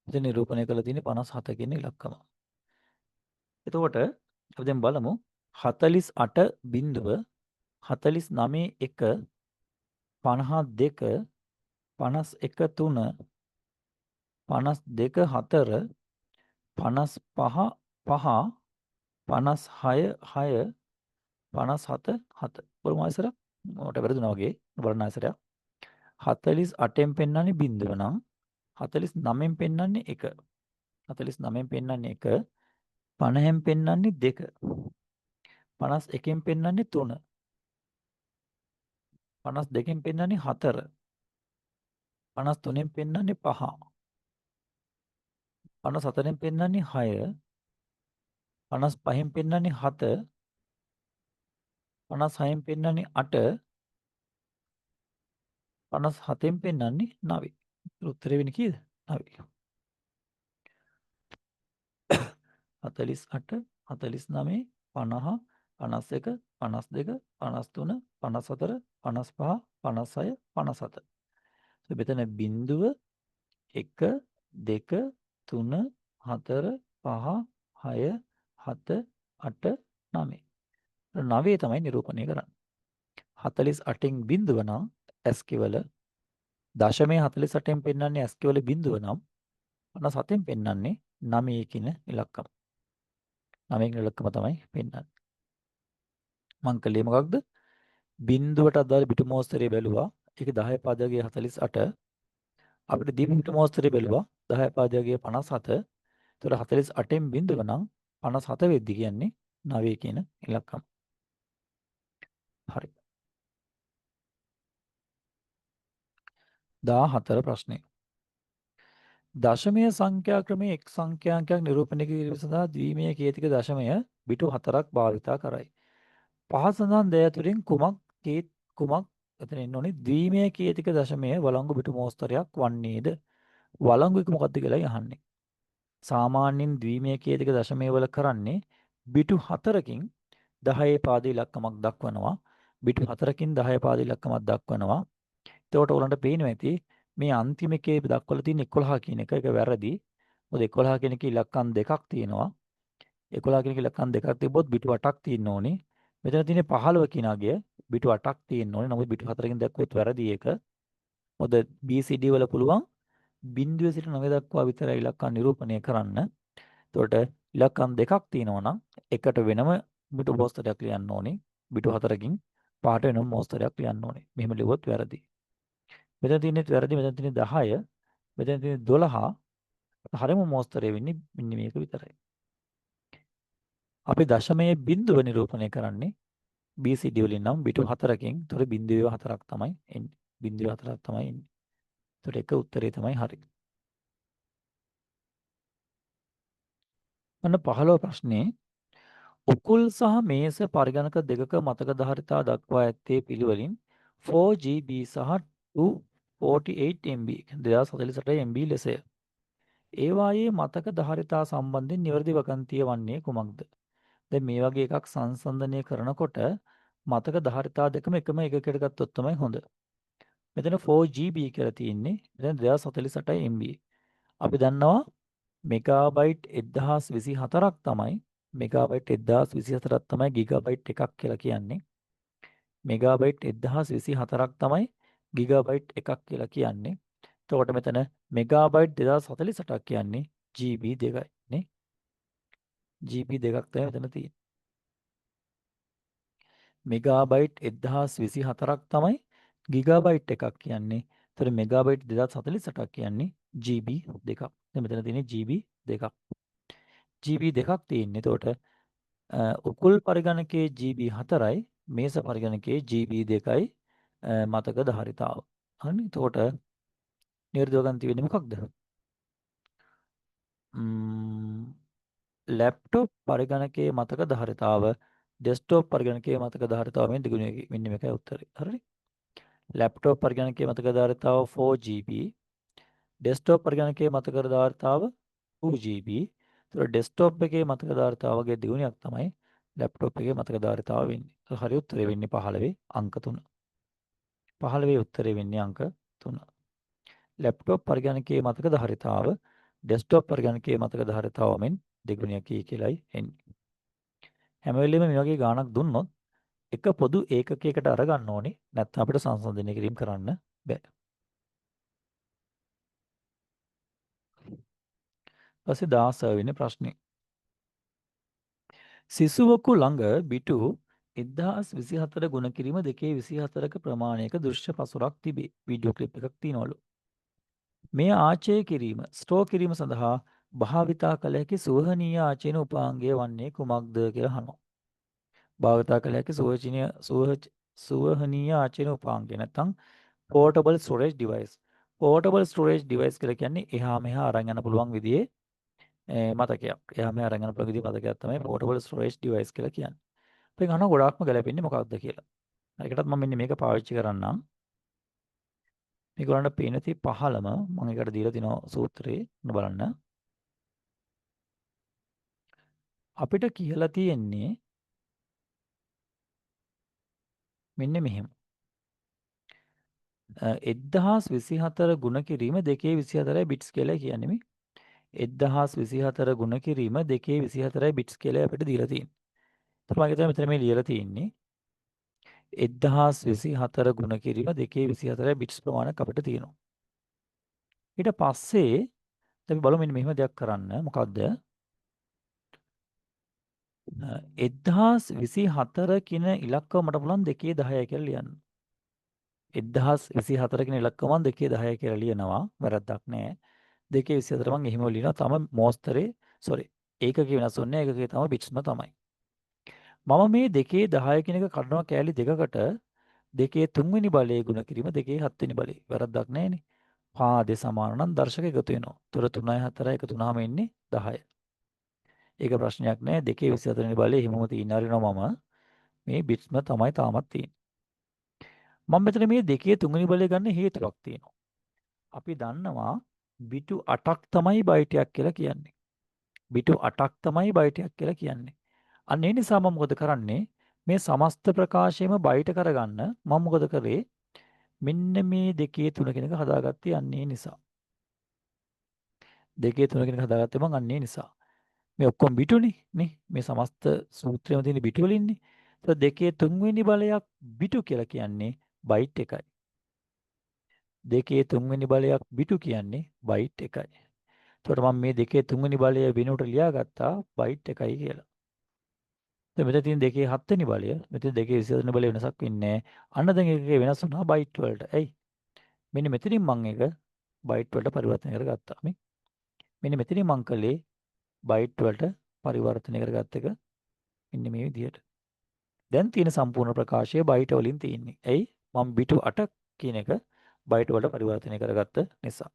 මෙතන නිරූපණය කරලා තියෙන 57 කියන ඉලක්කම. එතකොට අපි දැන් බලමු 48 බිඳුව 49 1 52 51 3 52 4 55 5 56 6 57 7 බලමු ආයෙසර මට වැරදුනා වගේ බලන්න ආයෙසරයක් 48න් පෙන්වන්නේ බිඳුව නම් 49න් පෙන්වන්නේ 1 49න් පෙන්වන්නේ 1 50න් පෙන්වන්නේ 2 51න් පෙන්වන්නේ 3 52න් පෙන්වන්නේ 4 53න් පෙන්වන්නේ 5 54න් පෙන්වන්නේ 6 55න් පෙන්වන්නේ 7 56න් පෙන්වන්නේ 8 57න් පෙන්වන්නේ 9. උත්තරේ වෙන්නේ කීයද? 9. 48 49 50 51 52 53 54 55 56 57. මෙතන බිඳුව 1 2 3 4 5 6 7 8 9. 9 තමයි නිරූපණය කරන්නේ. 48න් බිඳුව නම් ඇස් කෙවල දශමයේ 48න් පෙන්වන්නේ ඇස් කෙවල බිඳුව නම් 57න් පෙන්වන්නේ 9 කියන ඉලක්කම. 9 කියන ඉලක්කම තමයි පෙන්වන්නේ. මං කළේ මොකක්ද? බිඳුවට අදාළ පිටු මෝස්තරය බැලුවා. ඒක 10 පාදයේ 48. අපිට දීපු පිටු මෝස්තරය බැලුවා 10 පාදයේ 57. ඒතකොට 48න් බිඳුව නම් 57 වෙද්දි කියන්නේ 9 කියන ඉලක්කම. හරි. 14 ප්‍රශ්නය. දශමය සංඛ්‍යා ක්‍රමයේ එක් සංඛ්‍යාංකයක් නිරූපණය කිරීම සඳහා ද්විමය කේතික දශමය පිටු 4ක් භාවිතා කරයි. පහත සඳහන් දෑ තුලින් කුමක් එතන එන්න ඕනේ ද්විමය කේතික දශමය වළංගු පිටු මෝස්තරයක් වන්නේද? වළංගු එක මොකක්ද කියලා අහන්නේ. සාමාන්‍යයෙන් ද්විමය කේතික දශමය වල කරන්නේ පිටු 4කින් 10 පාද ඉලක්කමක් දක්වනවා. පිටු 4කින් 10 පාද ඉලක්කමක් දක්වනවා. එතකොට ඔයගලන්ට පේනවා ඇති මේ අන්තිම එකේ දක්වලා තියෙන 11 කියන එක වැරදි. මොකද 11 කියන එකේ ඉලක්කම් දෙකක් තියෙනවා. 11 කියන එකේ ඉලක්කම් දෙකක් තිබ්බොත් පිටු 8ක් තියෙන්න ඕනේ. මෙතන තියෙන 15 කියන අගය පිටු 8ක් තියෙන්න ඕනේ. නමුත් පිටු 4කින් දැක්කොත් වැරදි ඒක. මොකද BCD වල පුළුවන් බිඳුවේ සිට 9 දක්වා විතරයි ඉලක්කම් නිරූපණය කරන්න. එතකොට ඉලක්කම් දෙකක් තියෙනවා නම් එකට වෙනම පිටු මෝස්තරයක් ලියන්න ඕනේ. පිටු 4කින් පාට වෙනම මෝස්තරයක් ලියන්න ඕනේ. මෙහෙම ලිව්වොත් වැරදි. මෙතන තියෙන්නේ වැරදි. මෙතන තියෙන්නේ 10. මෙතන තියෙන්නේ 12. හරිම මෝස්තරය වෙන්නේ මෙන්න මේක විතරයි. අපි දශමයේ බිඳුව නිරූපණය කරන්නේ BCD වලින් නම් පිටු 4කින්. ඒතර බිඳුවේ 4ක් තමයි එන්නේ. බිඳුවේ 4ක් තමයි එන්නේ. ඒතර එක උත්තරේ තමයි හරි. අන්න 15 ප්‍රශ්නේ උකුල් සහ මේස පරිගණක දෙකක මතක ධාරිතා දක්වා ඇත්තේ පිළිවෙලින් 4GB සහ 248MB 2048 MB ලෙසය. ඒවායේ මතක ධාරිතා සම්බන්ධයෙන් නිවැරදි වගන්තිය වන්නේ කුමක්ද? දැන් මේ වගේ එකක් සංසන්දනය කරනකොට මතක ධාරිතා දෙකම එකම එකකට ගත්තොත් තමයි හොඳ. මෙතන 4GB කියලා තියෙන්නේ. මෙතන 2048 MB. අපි දන්නවා මෙගාබයිට් 1024ක් තමයි මෙගාබයිට් 1024ක් තමයි ගිගාබයිට් එකක් කියලා කියන්නේ. මෙගාබයිට් 1024ක් තමයි ගිගාබයිට් එකක් කියලා කියන්නේ. එතකොට මෙතන මෙගාබයිට් 2048ක් කියන්නේ GB දෙකයි නේ. GB දෙකක් තමයි මෙතන තියෙන්නේ. මෙගාබයිට් 1024ක් තමයි ගිගාබයිට් එකක් කියන්නේ. ඒතර මෙගාබයිට් 2048ක් කියන්නේ GB දෙකක්. දැන් මෙතන තියෙන්නේ GB දෙකක්. GB දෙකක් තියෙන්නේ. එතකොට උකුල් පරිගණකයේ GB 4යි මේස පරිගණකයේ GB 2යි මතක ධාරිතාව. හරිනේ. එතකොට නිර්දෝගන්ති වෙන්නේ මොකක්ද? ලැප්ටොප් පරිගණකයේ මතක ධාරිතාව ඩෙස්ක්ටොප් පරිගණකයේ මතක ධාරිතාවෙන් දෙගුණ මෙන්න මේකයි උත්තරේ. හරිනේ. ලැප්ටොප් පරිගණකයේ මතක ධාරිතාව 4GB, ඩෙස්ක්ටොප් පරිගණකයේ මතක ධාරිතාව 2GB. ඒතර ඩෙස්ක්ටොප් එකේ මතක ධාරිතාවගේ දෙගුණයක් තමයි ලැප්ටොප් එකේ මතක ධාරිතාව වෙන්නේ. හරි උත්තරේ වෙන්නේ 15 අංක 3. 15 උත්තරේ වෙන්නේ අංක 3. ලැප්ටොප් පරිගණකයේ මතක ධාරිතාව ඩෙස්ක්ටොප් පරිගණකයේ මතක ධාරිතාවමෙන් දෙගුණයක් කියලායි එන්නේ. හැම වෙලෙම මේ වගේ ගාණක් දුන්නොත් එක පොදු ඒකකයකට අරගන්න ඕනේ. නැත්නම් අපිට සංසන්දනය කිරීම කරන්න බෑ. ඊපස්සේ 16 වෙනි ප්‍රශ්නේ. සිසුවකු ළඟ බිටු 1024 ගුණ කිරීම 224ක ප්‍රමාණයක දෘශ්‍ය පසුරක් තිබේ. වීඩියෝ ක්ලිප් එකක් තියෙනවලු. මේ ආචය කිරීම ස්ටෝ කිරීම සඳහා භාවිතා කළ හැකි සුවහනීය ආචයන උපාංගය වන්නේ කුමක්ද කියලා අහනවා. භාවිතා කළ හැකි සුවහනීය ආචයන උපාංගය නැත්නම් portable storage device. portable storage device කියලා කියන්නේ එහා මෙහා අරන් යන්න පුළුවන් විදිහේ මතකයක්. එහා මෙහා අරන් යන්න පුළුවන් විදිහේ මතකයක් තමයි portable storage device කියලා කියන්නේ. අපෙන් අහනවා ගොඩාක්ම ගැලපෙන්නේ මොකක්ද කියලා. ඒකටත් මම මෙන්න මේක පාවිච්චි කරන්නම්. මේගොල්ලන්ට පේන තේ 15ම මම ඒකට දීලා තිනවා සූත්‍රේ බලන්න. අපිට කියලා තියෙන්නේ මෙන්න මෙහෙම. 1024 ගුණ කිරීම 224යි බිට්ස් කියලා කියන්නේ මේ. 1024 ගුණ කිරීම 224යි බිට්ස් කියලා අපිට දීලා තියෙන්නේ. ඒත් මම හිතන්නේ මෙතන මේ ලියලා තියෙන්නේ 1024 ගුණ කිරීම 224යි බිට්ස් ප්‍රමාණයක් අපිට තියෙනවා. ඊට පස්සේ අපි බලමු මෙන්න මෙහෙම දෙයක් කරන්න. මොකද්ද? 1024 කියන ඉලක්කව මට පුළුවන් 210 කියලා ලියන්න. 1024 කියන ඉලක්කව මම 210 කියලා ලියනවා. වැරද්දක් නැහැ. 224 මම එහෙම ලියනවා. තම මෝස්තරේ ඒකක වෙනස් වෙන්නේ නැහැ. ඒකකේ තම බිට්ස්ම තමයි. මම මේ 210 කියන එක කඩනවා කෑලි දෙකකට 2 3 වෙනි බලයේ ගුණ කිරීම 2 7 වෙනි බලයේ. වැරද්දක් නැහැනේ. පාදේ සමාන නම් දර්ශක එකතු වෙනවා. තුර 3යි 4යි එකතු වුණාම එන්නේ 10. ඒක ප්‍රශ්නයක් නෑ. 2 24 වෙනි බලයේ හිමම තියෙන හරිනවා මම. මේ බිට්ස්ම තමයි තාමත් තියෙන්නේ. මම මෙතන මේ 2 3 බලය ගන්න හේතුවක් තියෙනවා. අපි දන්නවා බිටු 8ක් තමයි බයිටයක් කියලා කියන්නේ. බිටු 8ක් තමයි බයිටයක් කියලා කියන්නේ. අන්න ඒ නිසා මම මොකද කරන්නේ? මේ සමස්ත ප්‍රකාශයම බයිට කරගන්න මම මොකද කරේ? මෙන්න මේ 2 3 කෙනක හදාගත්තේ අන්නේ නිසා. 2 3 කෙනක හදාගත්තේ මම අන්නේ නිසා. මේ ඔක්කොම බිටුනේ නේ. මේ සමස්ත සූත්‍රයේම තියෙන බිටු වලින්නේ. ඒත් 2 3 වෙනි බලයක් බිටු කියලා කියන්නේ බයිට් එකයි. 2 3 වෙනි බලයක් බිටු කියන්නේ බයිට් එකයි. එතකොට මම මේ 2 3 වෙනි බලය වෙනුවට ලියාගත්තා බයිට් එකයි කියලා. දැන් මෙතන තියෙන 2 7 වෙනි බලය, මෙතන 2 24 වෙනි බලය වෙනසක් වෙන්නේ නැහැ. අන්න දැන් ඒකේ වෙනස් වුණා බයිට් වලට. ඇයි? මෙන්න මෙතනින් මම ඒක බයිට් වලට පරිවර්තනය කරගත්තා. මෙන්න මෙතනින් මම කළේ බයිට් වලට පරිවර්තනය කරගත්ත එක මෙන්න මේ විදිහට. දැන් තියෙන සම්පූර්ණ ප්‍රකාශය බයිට වලින් තියෙන්නේ. ඇයි? මම බිටු 8 කියන එක බයිට වලට පරිවර්තනය කරගත්ත නිසා.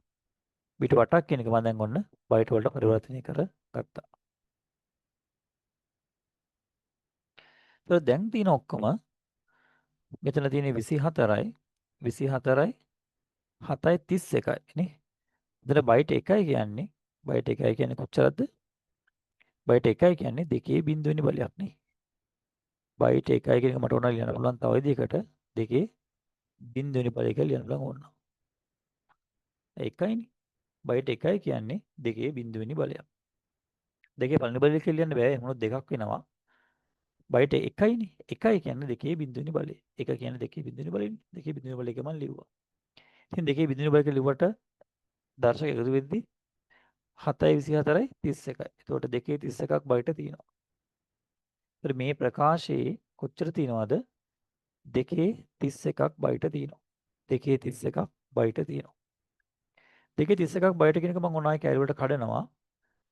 බිටු 8ක් කියන එක මම දැන් ඔන්න බයිට වලට පරිවර්තනය කරගත්තා. ඒක දැන් තියෙන ඔක්කොම මෙතන තියෙන 24යි 7යි 31යි නේ. එතන බයිට 1යි කියන්නේ බයිට 1යි කියන්නේ කොච්චරද? බයිට 1යි කියන්නේ 2 බිඳුවෙනි බලයක් නේ. බයිට 1යි කියන එක මට ඕන ලියන්න පුළුවන් තව විදිහකට 2 බිඳුවෙනි බලය කියලා ලියන්න පුළුවන් ඕන. 1යිනේ. බයිට 1යි කියන්නේ 2 බිඳුවෙනි බලයක්. 2 පළවෙනි බලය කියලා ලියන්න බෑ. මොනොත් දෙකක් වෙනවා. බයිට 1යිනේ. 1යි කියන්නේ 2 බිඳුවෙනි බලය. 1 කියන්නේ 2 බිඳුවෙනි බලයනේ. 2 බිඳුවෙනි බලය එක මම ලිව්වා. ඉතින් 2 බිඳුවෙනි බලය කියලා ලිව්වට දර්ශක එකතු වෙද්දී 7යි 24යි 31යි. එතකොට 2 31ක් බයිට තියෙනවා. ඒතර මේ ප්‍රකාශයේ කොච්චර තියෙනවද? 2 31ක් බයිට තියෙනවා. 2 31ක් බයිට තියෙනවා. 2 31ක් බයිට කියන එක මම ඔන්න ආයේ කැලුවට කඩනවා.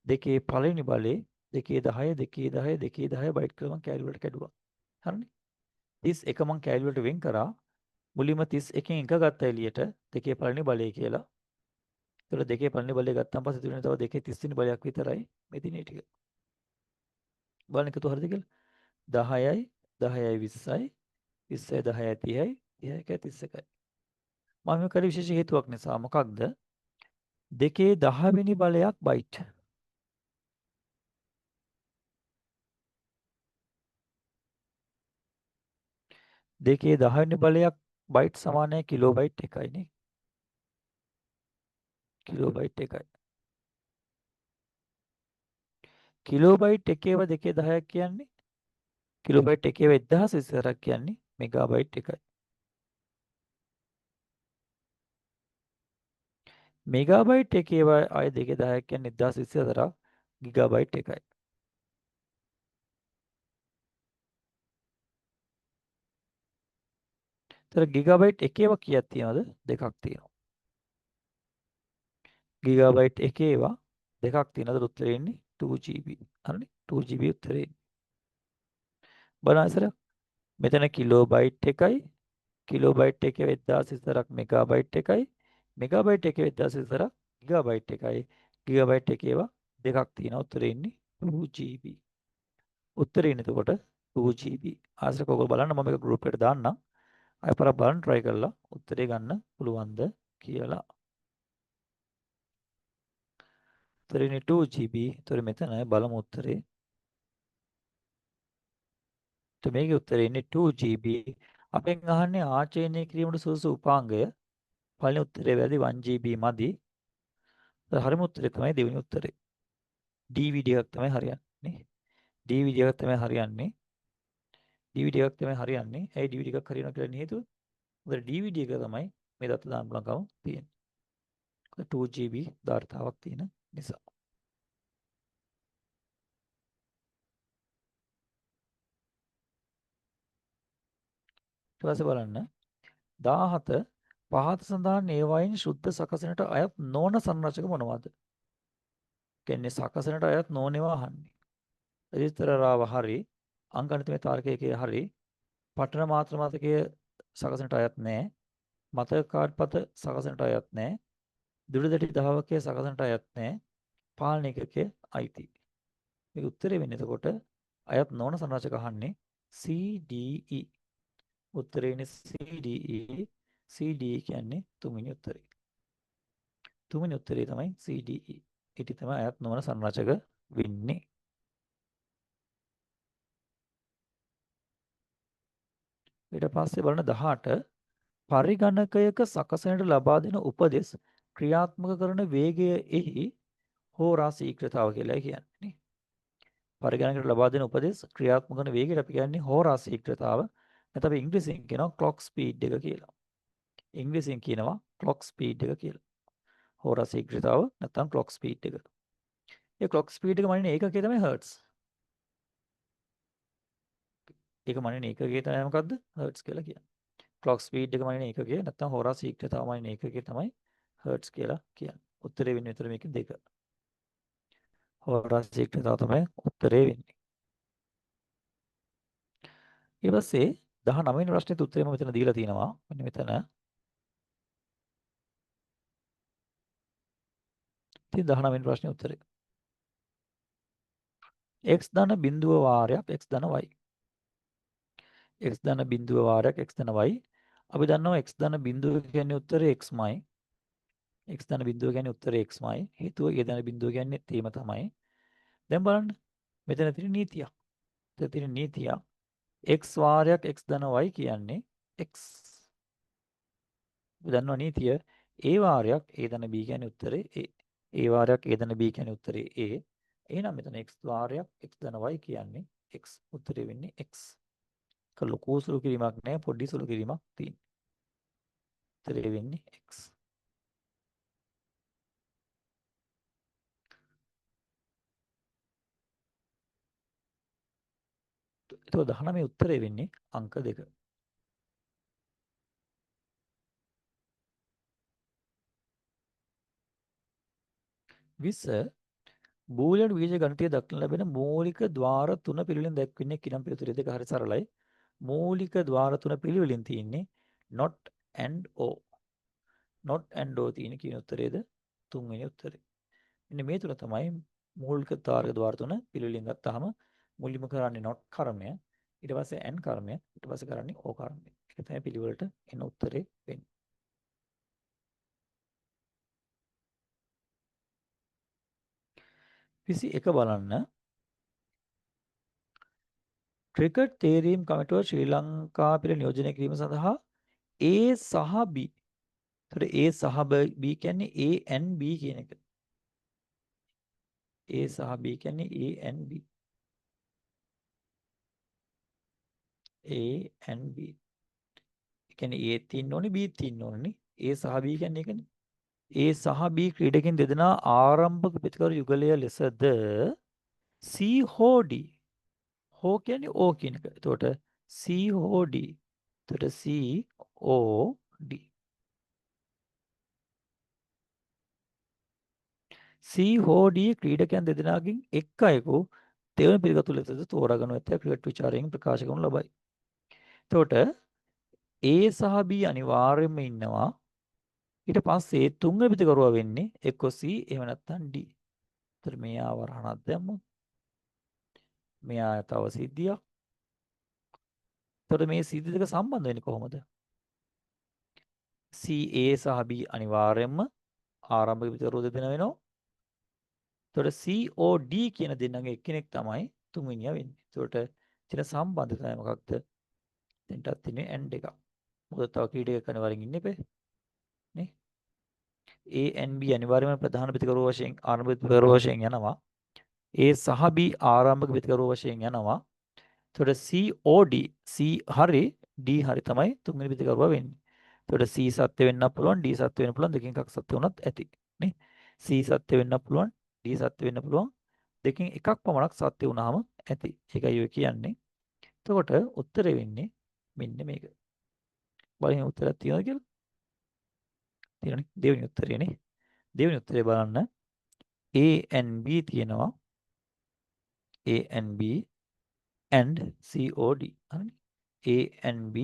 2 පළවෙනි බලේ 2 10 2 10 2 10 බයිට් කරලා මම කැලුවට කැඩුවා. හරිනේ. 31 මම කැලුවට වෙන් කරා. මුලින්ම 31කින් එක ගත්ත එළියට 2 පළවෙනි බලය කියලා. ඒතර 2 පළවෙනි බලය ගත්තාන් පස්සේ තිබුණේ තව 2 30 වෙනි බලයක් විතරයි මේ දිනේ ටික. බලන්න එකතු හරිද කියලා. 10යි 10යි 20යි 20යි 10යි 30යි 30යි 31යි. මම මේ කරේ විශේෂ හේතුවක් නිසා. මොකක්ද? 2 10 වෙනි බලයක් බයිට්. 2 10 වෙනි බලයක් බයිට් සමානයි කිලෝබයිට් 1යි නේ. කිලෝබයිට් 1යි. කිලෝබයිට් 1 ඒවා 2 10ක් කියන්නේ කිලෝබයිට් 1 ඒවා 1024ක් කියන්නේ මෙගාබයිට් 1යි. මෙගාබයිට් 1 ඒවා ආයේ 2 10ක් කියන්නේ 1024ක් ගිගාබයිට් 1යි. ඒතර ගිගාබයිට් 1 ඒවා කීයක් තියෙනවද? දෙකක් තියෙනවා. ගිගාබයිට් 1 ඒවා දෙකක් තියෙනවද? උත්තරේ එන්නේ 2GB. හරිනේ? 2GB උත්තරේ. බලන්න ඉස්සර. මෙතන කිලෝබයිට් 1යි කිලෝබයිට් 1 ඒවා 1024ක් මෙගාබයිට් 1යි මෙගාබයිට් 1 ඒවා 1024ක් ගිගාබයිට් 1යි ගිගාබයිට් 1 ඒවා දෙකක් තියෙනවා. උත්තරේ එන්නේ 2GB. උත්තරේ එන්නේ එතකොට 2GB. ආශ්‍රක ඔයගොල්ලෝ බලන්න මම මේක ගෲප් එකට දාන්නම්. අය පාරක් බලන්න try කරලා උත්තරේ ගන්න පුළුවන්ද කියලා. උත්තරේ 2GB. උත්තරේ මෙතන බලමු උත්තරේ. මේකේ උත්තරේ ඉන්නේ 2GB. අපෙන් අහන්නේ ආචරණය කිරීමට සුදුසු උපාංගය. පළවෙනි උත්තරේ වැරදි 1GB මදි. හරිම උත්තරේ තමයි දෙවෙනි උත්තරේ. DVD එකක් තමයි හරියන්නේ. DVD එකක් තමයි හරියන්නේ. DVD එකක් තමයි හරියන්නේ. ඇයි DVD එකක් හරියනවා කියලා හේතුව? මොකද DVD එක තමයි මේ දත්ත දාන්න පුළුවන්කම තියෙන්නේ. 2GB ධාරිතාවක් තියෙන නිසා. ඊට පස්සේ බලන්න 17 පහත සඳහන් ඒවායින් ශුද්ධ සකසනට අයත් නොවන සංරචක මොනවාද? කියන්නේ සකසනට අයත් නොවනවා අහන්නේ. රෙජිස්ටර් රාව හරි අංකගණිතමය තාර්කයේ හරි පඨන මාත්‍ර මතකයේ සකසනට අයත් නැහැ. මතක කාඩ්පත සකසනට අයත් නැහැ. දුරදැටි දහවකයේ සකසනට අයත් නැහැ. පාලන ඒකකයේ අයිති. මේක උත්තරේ වෙන්නේ එතකොට අයත් නොවන සංරචක අහන්නේ CDE. උත්තරේ ඉන්නේ CDE. CDE කියන්නේ තුන්වෙනි උත්තරේ. තුන්වෙනි උත්තරේ තමයි CDE. ඊට තමයි අයත් නොවන සංරචක වෙන්නේ. ඊට පස්සේ බලන 18 පරිගණකයක සකසනට ලබා දෙන උපදෙස් ක්‍රියාත්මක කරන වේගය එහි හෝරා ශීඝ්‍රතාව කියලා කියන්නේ. පරිගණකයට ලබා දෙන උපදෙස් ක්‍රියාත්මක කරන වේගයට අපි කියන්නේ හෝරා ශීඝ්‍රතාව. නැත්නම් අපි ඉංග්‍රීසියෙන් කියනවා ක්ලොක් ස්පීඩ් එක කියලා. ඉංග්‍රීසියෙන් කියනවා ක්ලොක් ස්පීඩ් එක කියලා. හෝරා ශීඝ්‍රතාව නැත්නම් ක්ලොක් ස්පීඩ් එක. ඒ ක්ලොක් ස්පීඩ් එක මනින්නේ ඒකකයේ තමයි හර්ට්ස්. ඒක මනින්නේ ඒකකයේ තමයි මොකද්ද? හර්ට්ස් කියලා කියන්නේ. ක්ලොක් ස්පීඩ් එක මනින්නේ ඒකකයේ නැත්නම් හෝරා ශීඝ්‍රතාව මනින්නේ ඒකකයේ තමයි හර්ට්ස් කියලා කියන්නේ. උත්තරේ වෙන්නේ විතර මේක දෙක. හෝරා ශීඝ්‍රතාව තමයි උත්තරේ වෙන්නේ. ඊට පස්සේ 19 වෙනි ප්‍රශ්නෙත් උත්තරේ මම මෙතන දීලා තියෙනවා. මෙන්න මෙතන. ඉතින් 19 වෙනි ප්‍රශ්නේ උත්තරේ. x ධන බිඳුව වාරයක් x ධන y. x ධන බිඳුව වාරයක් x ධන y. අපි දන්නවා x ධන බිඳුව කියන්නේ උත්තරේ xමයි. x ධන බිඳුව කියන්නේ උත්තරේ xමයි. හේතුව ඒ ධන බිඳුව කියන්නේ තේම තමයි. දැන් බලන්න. මෙතන තියෙන නීතියක්. මෙතන තියෙන නීතියක්. x වාරයක් x ධන y කියන්නේ x. අපි දන්නවා නීතිය a වාරයක් a ධන b කියන්නේ උත්තරේ a. a වාරයක් a ධන b කියන්නේ උත්තරේ a. එහෙනම් මෙතන x වාරයක් x ධන y කියන්නේ x. උත්තරේ වෙන්නේ x. ලොකු සුළු කිරීමක් නැහැ පොඩි සුළු කිරීමක් තියෙනවා. උත්තරේ වෙන්නේ x. ඒතකොට 19 උත්තරේ වෙන්නේ අංක 2. 20 බූලියන් බීජ ගණිතය දක්වන ලැබෙන මූලික ద్వාර තුන පිළිවෙලින් දැක්වෙන්නේ කිනම් පිළිතුරේ දෙක හරි සරලයි. මූලික ద్వාර තුන පිළිවෙලින් තියෙන්නේ not and o. not and o තියෙන කියන උත්තරේද තුන්වෙනි උත්තරේ. මෙන්න මේ තුන තමයි මූලික ద్వාර තුන පිළිවෙලින් ගත්තාම මුලින්ම කරන්නේ not කර්මය, ඊට පස්සේ and කර්මය, ඊට පස්සේ කරන්නේ o කර්මය. ඒක තමයි පිළිවෙලට එන උත්තරේ වෙන්නේ. 21 බලන්න. ක්‍රිකට් තේරීම් කමිටුව ශ්‍රී ලංකා පිළ නියෝජනය කිරීම සඳහා A සහ B. එතකොට A සහ B කියන්නේ A and B කියන එක. A සහ B කියන්නේ A and B. A and B. ඒ කියන්නේ A තියෙන්න ඕනේ B තියෙන්න ඕනේ. A සහ B කියන්නේ ඒකනේ. A සහ B ක්‍රීඩකින් දෙදෙනා ආරම්භක ප්‍රතිකර යුගලය ලෙසද C හෝ D. හෝ කියන්නේ O කියන එක. එතකොට C හෝ D. එතකොට C O D. C හෝ D ක්‍රීඩකයන් දෙදෙනාගෙන් එක් අයෙකු දෙවන පිළිගතු ලෙසද තෝරාගනු ඇත ක්‍රිකට් විචාරයෙන් ප්‍රකාශ කරනු ලබයි. එතකොට A සහ B අනිවාර්යයෙන්ම ඉන්නවා. ඊට පස්සේ තුන්වෙනි පිළිකරුවා වෙන්නේ එක්ක C එහෙම නැත්නම් D. එතකොට මෙයා වරහණක් දැම්මොත් මෙයා තව සිද්ධියක්. එතකොට මේ සිද්ධි දෙක සම්බන්ධ වෙන්නේ කොහොමද? C A සහ B අනිවාර්යයෙන්ම ආරම්භක පිළිකරුව දෙදෙනා වෙනවා. එතකොට COD කියන දෙන්නගේ එක්කෙනෙක් තමයි තුන්වෙනියා වෙන්නේ. එතකොට තියෙන සම්බන්ධතාවය මොකක්ද? දෙන්නටත් තියෙන්නේ AND එකක්. මොකද තව කීඩයක අනිවාර්යෙන් ඉන්නේ පේ. නේ? A and B අනිවාර්යයෙන්ම ප්‍රධාන ප්‍රතිකරුව වශයෙන් ආරම්භක ප්‍රතිකරුව වශයෙන් යනවා. A සහ B ආරම්භක ප්‍රතිකරුව වශයෙන් යනවා. එතකොට COD C හරි D හරි තමයි තුන්වෙනි ප්‍රතිකරුව වෙන්නේ. එතකොට C සත්‍ය වෙන්නත් පුළුවන් D සත්‍ය වෙන්න පුළුවන් දෙකෙන් එකක් සත්‍ය වුණත් ඇති. නේ? C සත්‍ය වෙන්නත් පුළුවන් D සත්‍ය වෙන්න පුළුවන් දෙකෙන් එකක් පමණක් සත්‍ය වුණාම ඇති. ඒකයි ඔය කියන්නේ. එතකොට උත්තරේ වෙන්නේ මෙන්න මේක. බලන්න උත්තරයක් තියෙනවද කියලා? තියෙනනේ. දෙවෙනි උත්තරේනේ. දෙවෙනි උත්තරේ බලන්න. A and B තියෙනවා. A and B and COD. හරිනේ. A and B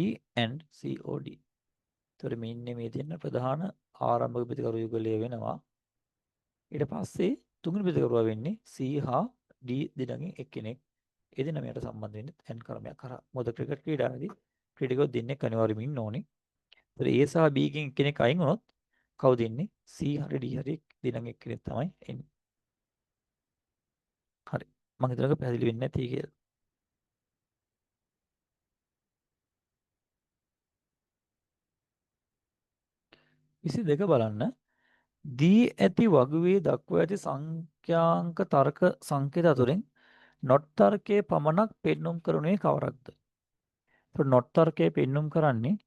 and COD. එතකොට මේ දෙන්න ප්‍රධාන ආරම්භක ප්‍රතිකරු යුගලය වෙනවා. ඊට පස්සේ තුන්වෙනි ප්‍රතිකරුවා වෙන්නේ C හා D දෙන්නගෙන් එක්කෙනෙක්. ඒ දෙන්න මෙයට සම්බන්ධ වෙන්නේ and කර්මයක් කරා. මොකද ක්‍රිකට් ක්‍රීඩාවේදී ක්‍රීඩකයෝ දෙන්නෙක් අනිවාර්යයෙන්ම ඉන්න ඕනේ. ඒතර A සහ B කින් කෙනෙක් අයින් වුණොත් කවුද ඉන්නේ? C හරි D හරි දෙන්නගෙන් එක්කෙනෙක් තමයි එන්නේ. හරි. මම හිතනවා පැහැදිලි වෙන්නේ නැති කියලා. දෙක බලන්න. දී ඇති වගුවේ දක්වා ඇති සංඛ්‍යාංක තර්ක සංකේත අතුරින් not තර්කයේ පමණක් පෙන්눔 කරනුයේ කවරක්ද? ඒතකොට not තර්කයේ පෙන්눔 කරන්නේ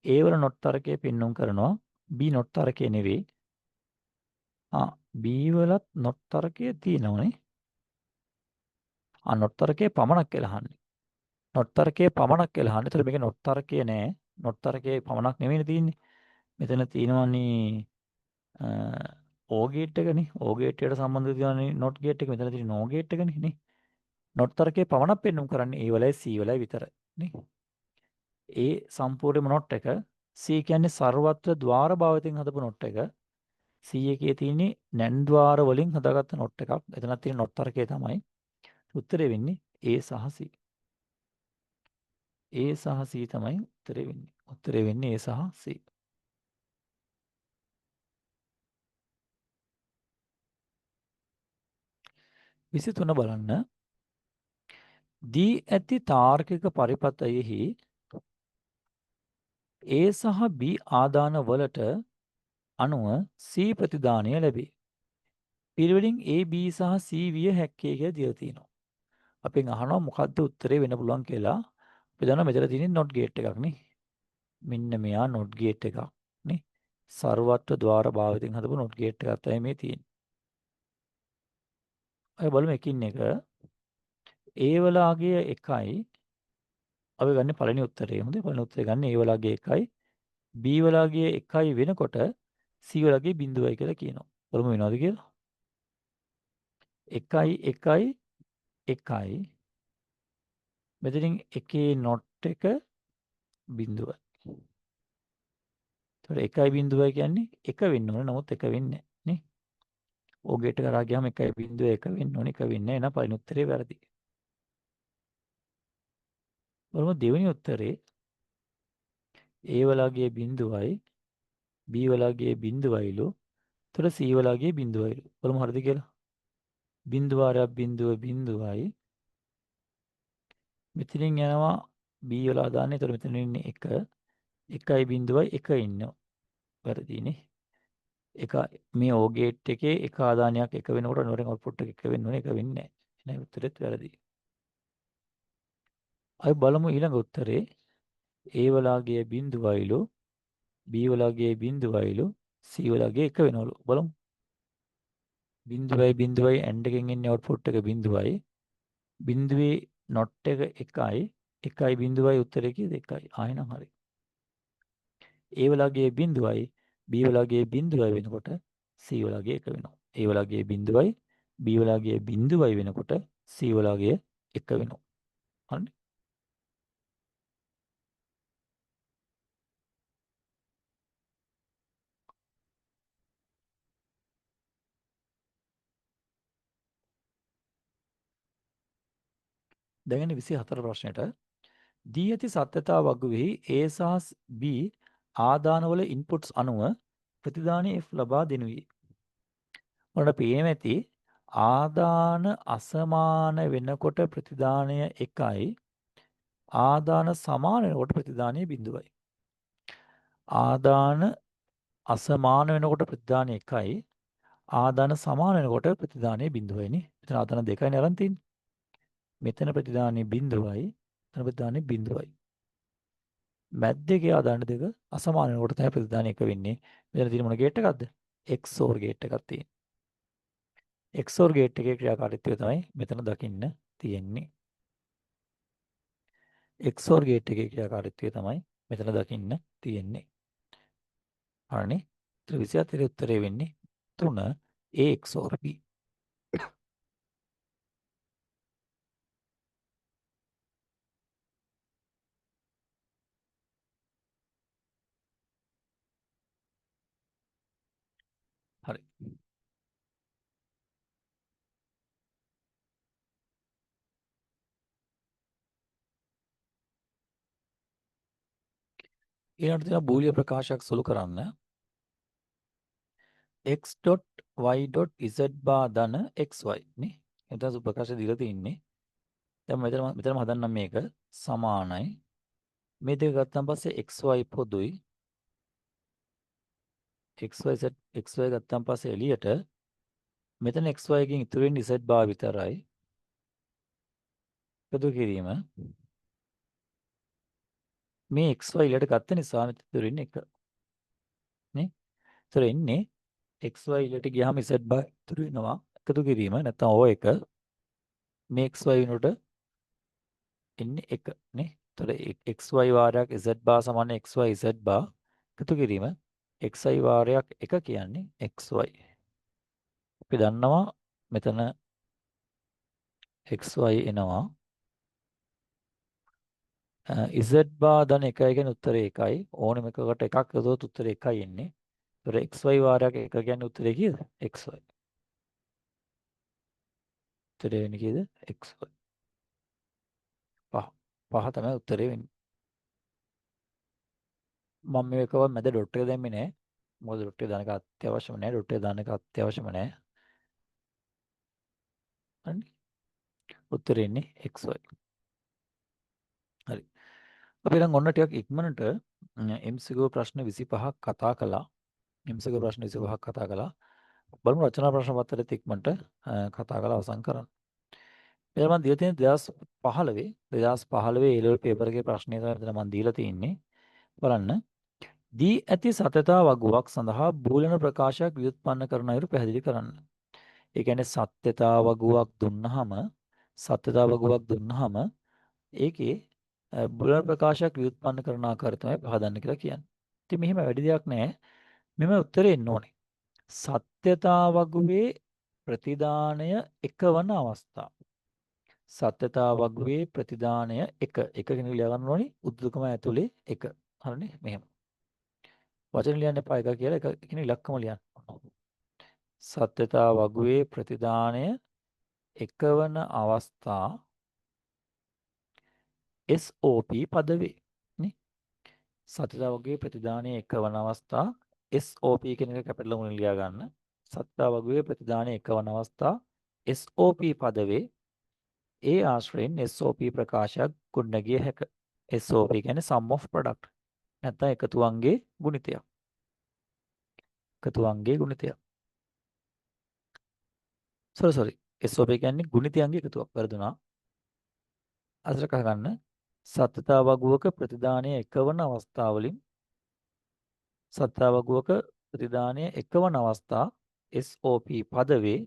A වල not තර්කයේ පෙන්눔 කරනවා B not තර්කයේ නෙවෙයි. B වලත් not තර්කයේ තියෙනවනේ. not තර්කයේ පමණක් කියලා අහන්නේ. not තර්කයේ පමණක් කියලා අහන්නේ. ඒතර මේකේ not තර්කයේ නෑ. not තර්කයේ පමණක් නෙවෙයිනේ තියෙන්නේ. මෙතන තියෙනවනේ O ගේට් එකනේ. O ගේට් එකට සම්බන්ධ තියෙනවනේ not ගේට් එක. මෙතන තියෙන no ගේට් එකනේ නේ. not තර්කයේ පමණක් පෙන්눔 කරන්නේ A වලයි C වලයි විතරයි නේ. A සම්පූර්ණයෙන්ම not එක. C කියන්නේ ਸਰවත්‍ර ద్వාර භාවිතයෙන් හදපු not එක. C එකේ තියෙන්නේ නැන් ద్వාර වලින් හදාගත්ත not එකක්. එතනක් තියෙන not තර්කය තමයි. උත්තරේ වෙන්නේ A සහ C. A සහ C තමයි උත්තරේ වෙන්නේ. උත්තරේ වෙන්නේ A සහ C. විසිතුන බලන්න. දී ඇති තාර්කික පරිපථයෙහි A සහ B ආදාන වලට අනුව C ප්‍රතිදානය ලැබේ. පිළිවෙලින් A B සහ C විය හැක්කේ කියලා දීලා තියෙනවා. අපෙන් අහනවා මොකද්ද උත්තරේ වෙන්න පුළුවන් කියලා. අපි දන්නවා මෙතන තියෙන්නේ not gate එකක් නේ. මෙන්න මෙයා not gate එකක් නේ. ਸਰවත්‍ර ద్వාර භාවිතයෙන් හදපු not gate එකක් තමයි මේ තියෙන්නේ. අය බලමු එකින් එක. A වලගේ එකයි අපි ගන්න පළවෙනි උත්තරේ. හොඳයි පළවෙනි උත්තරේ ගන්න A වලගේ එකයි B වලගේ එකයි වෙනකොට C වලගේ බිඳුවයි කියලා කියනවා. බලමු වෙනවද කියලා. 1 මෙතනින් එකේ not එක බිඳුවයි. ඒතකොට 1.0 කියන්නේ 1 වෙන්න ඕනේ. නමුත් 1 වෙන්නේ නැහැ නේ. ඕ ගේට් එක කරා ගියාම 1.1 වෙන්න ඕනේ. 1 වෙන්නේ නැහැ. එහෙනම් පළවෙනි උත්තරේ වැරදි. බලමු දෙවෙනි උත්තරේ A වලගේ බිඳුවයි B වලගේ බිඳුවයිලු. එතකොට C වලගේ බිඳුවයිලු. බලමු හරිද කියලා. බිඳුවාරයක් බිඳුවයි. මෙතනින් යනවා B වල දාන්නේ. එතකොට මෙතන ඉන්නේ 1. 1.1 ඉන්නවා. වැරදිනේ. මේ O ගේට් එකේ එක ආදානයක් 1 වෙනකොට නොරෙන් අවුට්පුට් එක 1 වෙන්න ඕනේ. 1 වෙන්නේ නැහැ. එහෙනම් උත්තරෙත් වැරදි. අපි බලමු ඊළඟ උත්තරේ. A වලගේ බිඳුවයිලු B වලගේ බිඳුවයිලු C වලගේ 1 වෙනවලු. බලමු. බිඳුවයි AND එකෙන් එන්නේ අවුට්පුට් එක බිඳුවයි. බිඳුවේ not එක 1යි. 1.0යි උත්තරේ කීයද 1යි. ආයෙනම් හරි. A වලගේ බිඳුවයි B වලගේ බිඳුවයි වෙනකොට C වලගේ 1 වෙනවා. A වලගේ බිඳුවයි B වලගේ බිඳුවයි වෙනකොට C වලගේ 1 වෙනවා. හරිද? දැන් එන්නේ 24 ප්‍රශ්නෙට. දී ඇති සත්‍යතා වගුවෙහි A සහ B ආදානවල ඉන්පුට්ස් අනුව ප්‍රතිදානයේ F ලබා දෙනුයි. ඔයාලට පේනවා ඇති ආදාන අසමාන වෙනකොට ප්‍රතිදානය 1යි. ආදාන සමාන වෙනකොට ප්‍රතිදානය 0යි. ආදාන අසමාන වෙනකොට ප්‍රතිදානය 1යි. ආදාන සමාන වෙනකොට ප්‍රතිදානය 0යිනේ. මෙතන ආදාන දෙකයිනේ අරන් තියෙන්නේ. මෙතන ප්‍රතිදානය 0යි. මෙතන ප්‍රතිදානය 0යි. මැද්දේ ආදාන දෙක අසමාන වෙනකොට තමයි ප්‍රතිදානය 1 වෙන්නේ. මෙතන තියෙන මොන ගේට් එකක්ද? XOR ගේට් එකක් තියෙන්නේ. XOR ගේට් එකේ ක්‍රියාකාරීත්වය තමයි මෙතන දකින්න තියෙන්නේ. XOR ගේට් එකේ ක්‍රියාකාරීත්වය තමයි මෙතන දකින්න තියෙන්නේ. හරිනේ. 24 උත්තරේ වෙන්නේ 3 A XOR B. හරි. ඊළඟට තියෙනවා බූලිය ප්‍රකාශයක් සුළු කරන්න. x.y.z බා ධන xy නේ. එතන ප්‍රකාශය දීලා තියෙන්නේ. දැන් මෙතනම හදන්නම් මේක සමානයි. මේ දෙක ගත්තන් පස්සේ xy පොදුයි. xy ගත්තන් පස්සේ එළියට මෙතන xy එකෙන් ඉතුරු වෙන්නේ z බා විතරයි. එකතු කිරීම මේ xy එළියට ගත්ත නිසා මෙතන ඉතුරු වෙන්නේ 1 නේ. ඒතර එන්නේ xy එළියට ගියාම z බා ඉතුරු වෙනවා. එකතු කිරීම නැත්නම් O එක මේ xy වෙනුවට එන්නේ 1 නේ. ඒතර xy වාරයක් z බා සමාන xy z බා එකතු කිරීම xi වාරයක් 1 කියන්නේ xy. අපි දන්නවා මෙතන xy එනවා. z බා ධන 1 කියන්නේ උත්තරේ 1යි. ඕනෙම එකකට එකක් යොදවුවොත් උත්තරේ 1යි එන්නේ. ඒතර xy වාරයක් 1 කියන්නේ උත්තරේ කීයද? xy. උත්තරේ වෙන්නේ කීයද? xy. 5. 5 තමයි උත්තරේ වෙන්නේ. මම මේකව මැද ඩොට් එක දැම්මේ නැහැ. මොකද ඩොට් එක දාන එක අත්‍යවශ්‍යම නැහැ. ඩොට් එක දාන එක අත්‍යවශ්‍යම නැහැ. හරි. උත්තරේ එන්නේ xy. හරි. අපි දැන් ඔන්න ටිකක් ඉක්මනට MCQ ප්‍රශ්න 25ක් කතා කළා. MCQ ප්‍රශ්න 25ක් කතා කළා. බලමු රචනා ප්‍රශ්න පත්‍රෙත් ඉක්මනට කතා කරලා අවසන් කරන්න. මෙතන මම දීලා තියෙන 2015 A level paper එකේ ප්‍රශ්නය තමයි මෙතන මම දීලා තියෙන්නේ. බලන්න. දී ඇති සතතා වගුවක් සඳහා බූලන ප්‍රකාශයක් ව්‍යුත්පන්න කරන අයුරු පැහැදිලි කරන්න. ඒ කියන්නේ සත්‍යතා වගුවක් දුන්නාම ඒකේ බුලන ප්‍රකාශයක් ව්‍යුත්පන්න කරන ආකාරය තමයි පහදන්න කියලා කියන්නේ. ඉතින් මෙහෙම වැඩි දෙයක් නැහැ. මෙම උත්තරේ එන්න ඕනේ. සත්‍යතා වගුවේ ප්‍රතිදානය එකවන අවස්ථා. සත්‍යතා වගුවේ ප්‍රතිදානය එක. එක කෙනෙක් ලියා ගන්න ඕනේ උද්දුකම ඇතුලේ එක. හරිනේ? මෙහෙම. වචන ලියන්න එපා එක කියලා එක කෙනෙක් ඉලක්කම ලියන්න. සත්‍යතා වගුවේ ප්‍රතිදානය එකවන අවස්ථා SOP පදවේ. නේ? සත්‍යතා වගුවේ ප්‍රතිදානය එකවන අවස්ථා SOP කියන එක කැපිටල් මුලින් ලියා ගන්න. සත්‍යතා වගුවේ ප්‍රතිදානය එකවන අවස්ථා SOP පදවේ ඒ ආශ්‍රයෙන් SOP ප්‍රකාශයක් ගොඩනැගිය හැක. SOP කියන්නේ sum of product. නැත්නම් එකතුවන්ගේ ගුණිතයක්. එකතුවන්ගේ ගුණිතයක්. sorry. SOP කියන්නේ ගුණිතයන්ගේ එකතුවක්. වැරදුනා. අසල කහ ගන්න. සත්‍යතා වගුවක ප්‍රතිදානය එකවන අවස්ථාවලින් සත්‍යතා වගුවක ප්‍රතිදානය එකවන අවස්ථා SOP පදවේ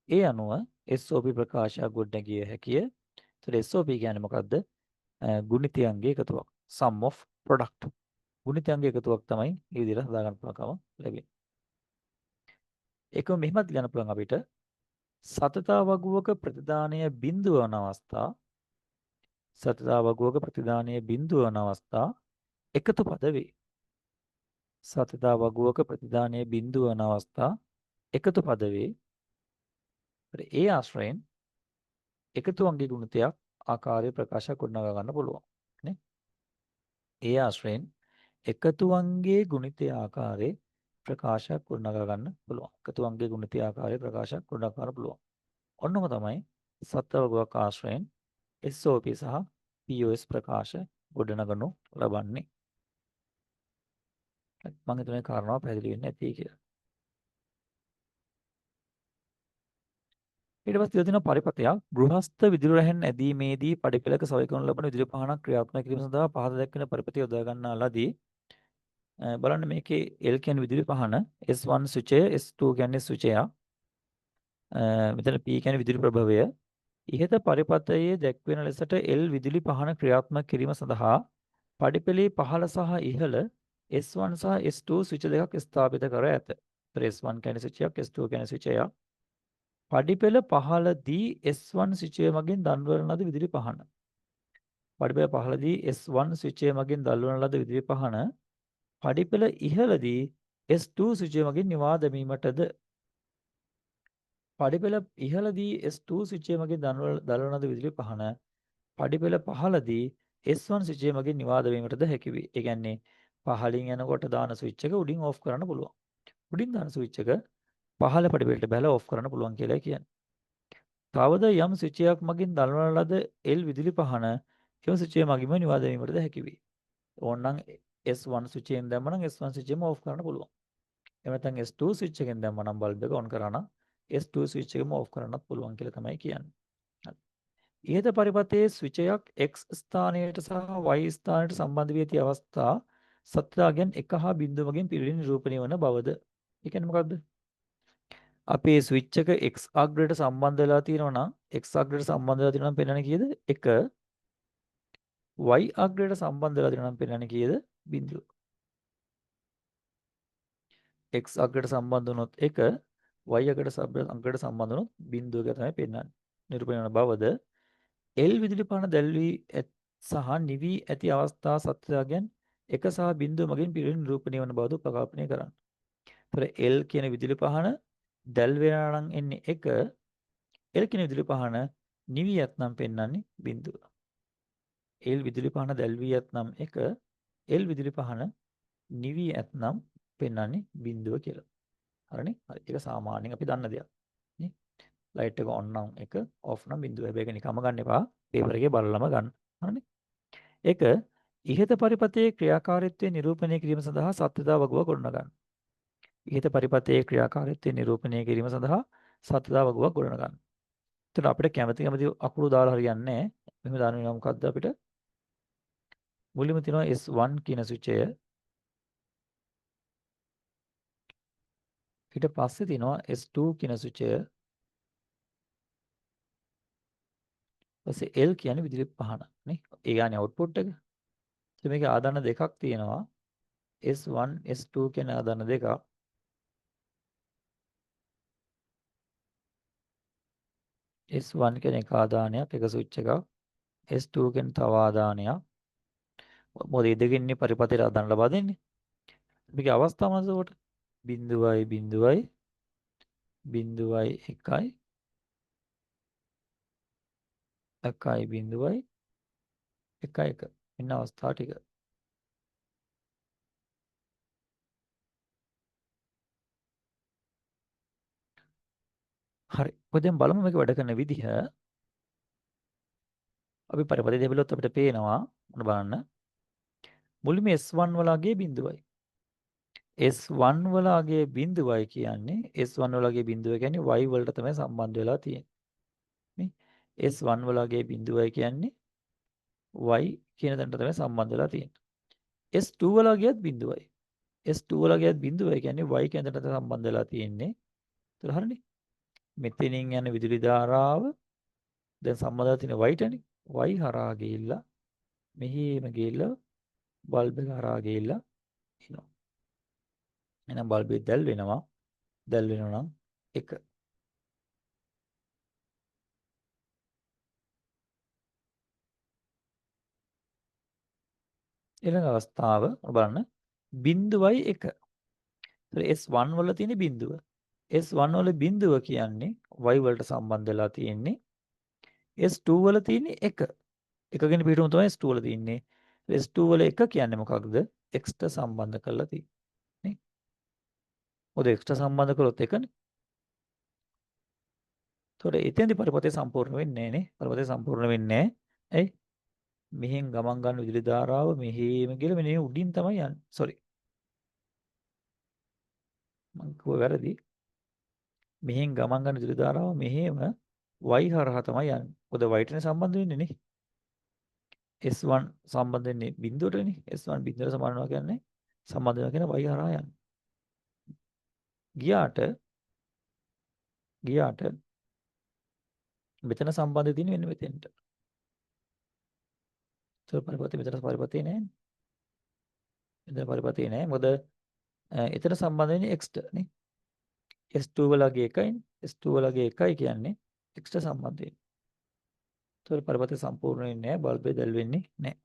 ඒ අනුව SOP ප්‍රකාශයක් ගොඩනැගිය හැකිය. ඒතර SOP කියන්නේ මොකද්ද? ගුණිතයන්ගේ එකතුවක්. sum of product. ගුණිතයන්ගේ එකතුවක් තමයි මේ විදිහට හදාගන්න පුළුවන්කම ලැබෙන්නේ. ඒකම මෙහෙමත් ලියන්න පුළුවන් අපිට. සතතා වගුවක ප්‍රතිදානය බිඳුව වන අවස්ථා සතතා වගුවක ප්‍රතිදානය බිඳුව වන අවස්ථා එකතු පද වේ. සතතා වගුවක ප්‍රතිදානය බිඳුව වන අවස්ථා එකතු පද වේ. ඒ ආශ්‍රයෙන් එකතුවන්ගේ ගුණිතයක් ආකාරයේ ප්‍රකාශයක් ගොඩනගා ගන්න පුළුවන්. නේ? ඒ ආශ්‍රයෙන් එකතුවන්ගේ ගුණිතය ආකාරයේ ප්‍රකාශයක් ගොඩනගා ගන්න පුළුවන්. එකතුවන්ගේ ගුණිතය ආකාරයේ ප්‍රකාශයක් ගොඩනගා ගන්න පුළුවන්. ඔන්නම තමයි සත්වවගුවක් ආශ්‍රයෙන් SOP සහ POS ප්‍රකාශ ගොඩනගනු ලබන්නේ. මම හිතන්නේ කාරණාව පැහැදිලි වෙන්නේ නැති කියලා. ඊට පස්සේ තියෙන පරිපතයක් ගෘහස්ත විදුලි රැහෙන් ඇදීමේදී පඩිපෙළක සවිකරනු ලබන විදුලි පහනක් ක්‍රියාත්මක කිරීම සඳහා පහත දැක්වෙන පරිපතය යොදා ගන්නා ලදී. බලන්න මේකේ L කියන්නේ විදුලි පහන, S1 ස්විචය, S2 කියන්නේ ස්විචය. මෙතන P කියන්නේ විදුලි ප්‍රභවය. ඉහත පරිපතයේ දැක්වෙන ලෙසට L විදුලි පහන ක්‍රියාත්මක කිරීම සඳහා පඩිපෙළේ පහළ සහ ඉහළ S1 සහ S2 ස්විච් දෙකක් ස්ථාපිත කර ඇත. S1 කියන්නේ ස්විචයක්, S2 කියන්නේ ස්විචයක්. පඩිපෙළ පහළදී S1 ස්විචය මගින් දන්වන ලද විදුලි පහන. පඩිපෙළ පහළදී S1 ස්විචය මගින් දන්වන ලද විදුලි පහන පඩිපෙළ ඉහළදී S2 ස්විචය මගින් නිවා දැමීමටද පඩිපෙළ ඉහළදී S2 ස්විචය මගින් දන්වන ලද විදුලි පහන පඩිපෙළ පහළදී S1 ස්විචය මගින් නිවා දැමීමටද හැකි වේ. ඒ කියන්නේ පහළින් යනකොට දාන ස්විච් එක උඩින් ඕෆ් කරන්න පුළුවන්. උඩින් දාන ස්විච් එක පහළ පඩිපෙළට බැලලා ඕෆ් කරන්න පුළුවන් කියලා කියන්නේ. තවද යම් ස්විචයක් මගින් දල්වන ලද L විදුලි පහන එම ස්විචය මගින්ම නිවා දැමීමටද හැකි වේ. ඕනනම් S1 ස්විචයෙන් දැම්මනම් S1 ස්විචයම ඕෆ් කරන්න පුළුවන්. එහෙම නැත්නම් S2 ස්විච් එකෙන් දැම්මනම් බල්බ් එක ඔන් කරා නම් S2 ස්විච් එකම ඕෆ් කරන්නත් පුළුවන් කියලා තමයි කියන්නේ. හරි. ඉහත පරිපතයේ ස්විචයක් X ස්ථානයට සහ Y ස්ථානයට සම්බන්ධ වී ඇති අවස්ථා සත්‍යයන්ගෙන් 1 හා බිඳුව මගින් පිළිවෙලින් නිරූපණය වන බවද. ඒ කියන්නේ මොකද්ද? අපේ ස්විච් එක X අග්‍රයට සම්බන්ධ වෙලා තියෙනවා නම් X අග්‍රයට සම්බන්ධ වෙලා තියෙනවා නම් පෙන්වන්නේ කීයද? 1. Y අග්‍රයට සම්බන්ධ වෙලා තියෙනවා නම් පෙන්වන්නේ කීයද? 0. X අග්‍රයට සම්බන්ධ වුණොත් 1, Y අග්‍රයට සම්බන්ධ වුණොත් 0 කියලා තමයි පෙන්වන්නේ. නිරූපණය වන බවද L විදුලි පහන දැල්වී සහ නිවි ඇති අවස්ථා සත්‍යයන්ගෙන් 1 සහ 0 මගින් පිළිවෙලින් නිරූපණය වන බවද ප්‍රකාශනය කරන්න. ඒතර L කියන විදුලි පහන දැල් වෙනා නම් එන්නේ 1. L කියන විදුලි පහන නිවි යත්නම් පෙන්වන්නේ 0. L විදුලි පහන දැල් වී යත්නම් 1. L විදුලි පහන නිවි යත්නම් පෙන්වන්නේ 0 කියලා. හරිනේ? හරි. ඒක සාමාන්‍යයෙන් අපි දන්න දෙයක්. නේ? ලයිට් එක ඔන් නම් 1, ඔෆ් නම් 0. හැබැයි ඒක නිකම්ම ගන්න එපා. පේපර් එකේ බලලම ගන්න. හරිනේ? ඒක ඉහත පරිපතයේ ක්‍රියාකාරීත්වය නිරූපණය කිරීම සඳහා සත්‍යතා වගුව ගොඩනගන්න. ඉහත පරිපතයේ ක්‍රියාකාරීත්වය නිරූපණය කිරීම සඳහා සත්‍යතා වගුවක් ගොඩනගන්න. එතකොට අපිට කැමති අකුරු දාලා හරියන්නේ නැහැ. මෙහෙම දාන්න වෙනවා මොකද්ද අපිට? මුලින්ම තියෙනවා S1 කියන ස්විචය. ඊට පස්සේ තියෙනවා S2 කියන ස්විචය. ඊපස්සේ L කියන්නේ විදුලි පහන නේ. ඒ ගානේ අවුට්පුට් එක. ඉතින් මේකේ ආදාන දෙකක් තියෙනවා. S1 S2 කියන ආදාන දෙකක්. S1 කියන එක ආදානයක් එක ස්විච් එකක්. S2 කියන තව ආදානයක්. මොකද ඒ දෙකින්නේ පරිපතේට ආදාන ලබා දෙන්නේ. මේකේ අවස්ථා මොනවද උකට? 0.0 0.1 1.11 ඉන්න අවස්ථා ටික. හරි. ඔය දැන් බලමු මේක වැඩ කරන විදිහ. අපි පරිපතේ දිහා බලුවොත් අපිට පේනවා මොන බලන්න. මුලින්ම S1 වලගේ බිඳුවයි. S1 වලගේ බිඳුවයි කියන්නේ S1 වලගේ බිඳුව කියන්නේ y වලට තමයි සම්බන්ධ වෙලා තියෙන්නේ. නේ? S1 වලගේ බිඳුවයි කියන්නේ y කියන තැනට තමයි සම්බන්ධ වෙලා තියෙන්නේ. S2 වලගේත් බිඳුවයි. S2 වලගේත් බිඳුවයි කියන්නේ y කියන තැනට සම්බන්ධ වෙලා තියෙන්නේ. ඒතර හරිනේ. මෙතනින් යන විදුලි ධාරාව දැන් සම්බන්ධ වෙලා තියෙන y-ටනේ. y හරහා ගිහිල්ලා මෙහෙම ගිහිල්ලා බල්බ් එක හරහා ගිහිල්ලා එනවා. එහෙනම් බල්බ් එක දැල් වෙනවා. දැල් වෙනවා නම් 1. ඊළඟ අවස්ථාව බලන්න බිඳුවයි 1. ඒතර S1 වල තියෙන බිඳුව. S1 වල බිඳුව කියන්නේ y වලට සම්බන්ධ වෙලා තියෙන්නේ. S2 වල තියෙන්නේ 1. එකගෙන පිටුම තමයි S2 වල තියෙන්නේ. S2 වල 1 කියන්නේ මොකක්ද? x ට සම්බන්ධ කරලා තියෙන්නේ. මොකද x ට සම්බන්ධ කරොත් 1නේ. ඒතකොට එතෙන්දී පරිපතේ සම්පූර්ණ වෙන්නේ නේ. පරිපතේ සම්පූර්ණ වෙන්නේ ඇයි? මෙහෙන් ගමන් ගන්න විදුලි ධාරාව මෙහෙම ගිහලා මෙන්න උඩින් තමයි යන්නේ. සෝරි. මං කිව්ව වැරදි. මෙහෙන් ගමන් ගන්න විදුලි ධාරාව මෙහෙම y හරහා තමයි යන්නේ. මොකද y ටනේ සම්බන්ධ වෙන්නේ නේ. S1 සම්බන්ධ වෙන්නේ බිඳුවටනේ. S1 බිඳුවට සමාන වෙනවා කියන්නේ සම්බන්ධ වෙනවා කියන y හරහා යන්නේ. ගියාට මෙතන සම්බන්ධය තියෙන්නේ මෙන්න මෙතෙන්ට. ඒක පරිපතේ මෙතන පරිපතේ නෑනේ. මෙතන පරිපතේ නෑ. මොකද එතන සම්බන්ධ වෙන්නේ x ට නේ. S2 වලගේ එකයිනේ. S2 වලගේ එකයි කියන්නේ x ට සම්බන්ධ වෙන්නේ. ඒක පරිපතේ සම්පූර්ණ වෙන්නේ නෑ. බල්බේ දැල් වෙන්නේ නෑ.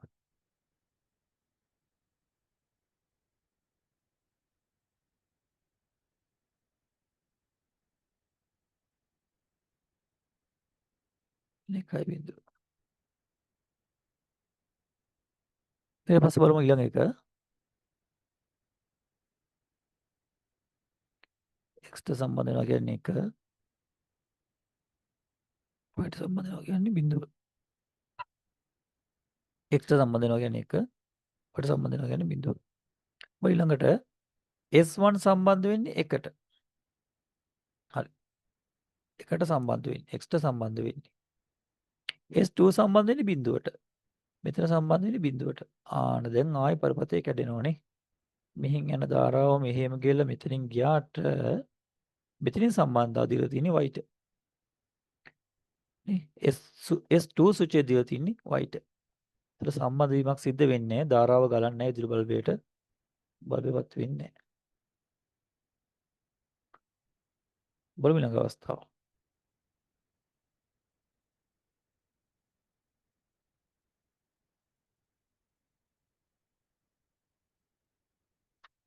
එකයි බිඳුව. ඊට පස්සේ බලමු ඊළඟ එක. x ට සම්බන්ධ වෙනවා කියන්නේ 1. y ට සම්බන්ධ වෙනවා කියන්නේ බිඳුව. x ට සම්බන්ධ වෙනවා කියන්නේ 1. y ට සම්බන්ධ වෙනවා කියන්නේ බිඳුව. ඊළඟට S1 සම්බන්ධ වෙන්නේ 1ට. හරි. 1ට සම්බන්ධ වෙන්නේ. x ට සම්බන්ධ වෙන්නේ. S2 සම්බන්ධ වෙන්නේ බිඳුවට. මෙතන සම්බන්ධ වෙන්නේ බිඳුවට. දැන් ආයි පරිපතේ කැඩෙනවනේ. මෙහෙන් යන ධාරාව මෙහෙම ගිහලා මෙතනින් ගියාට මෙතනින් සම්බන්ධතාව දීලා තියෙන්නේ y ට. නේ? S2 සුචේ දීලා තින්නේ y ට. ඒතර සම්බන්ධ වීමක් සිද්ධ වෙන්නේ නැහැ. ධාරාව ගලන්නේ නැහැ විදුලි බල්බයට. බල්බේවත් වෙන්නේ නැහැ. බලමු ඊළඟ අවස්ථාව.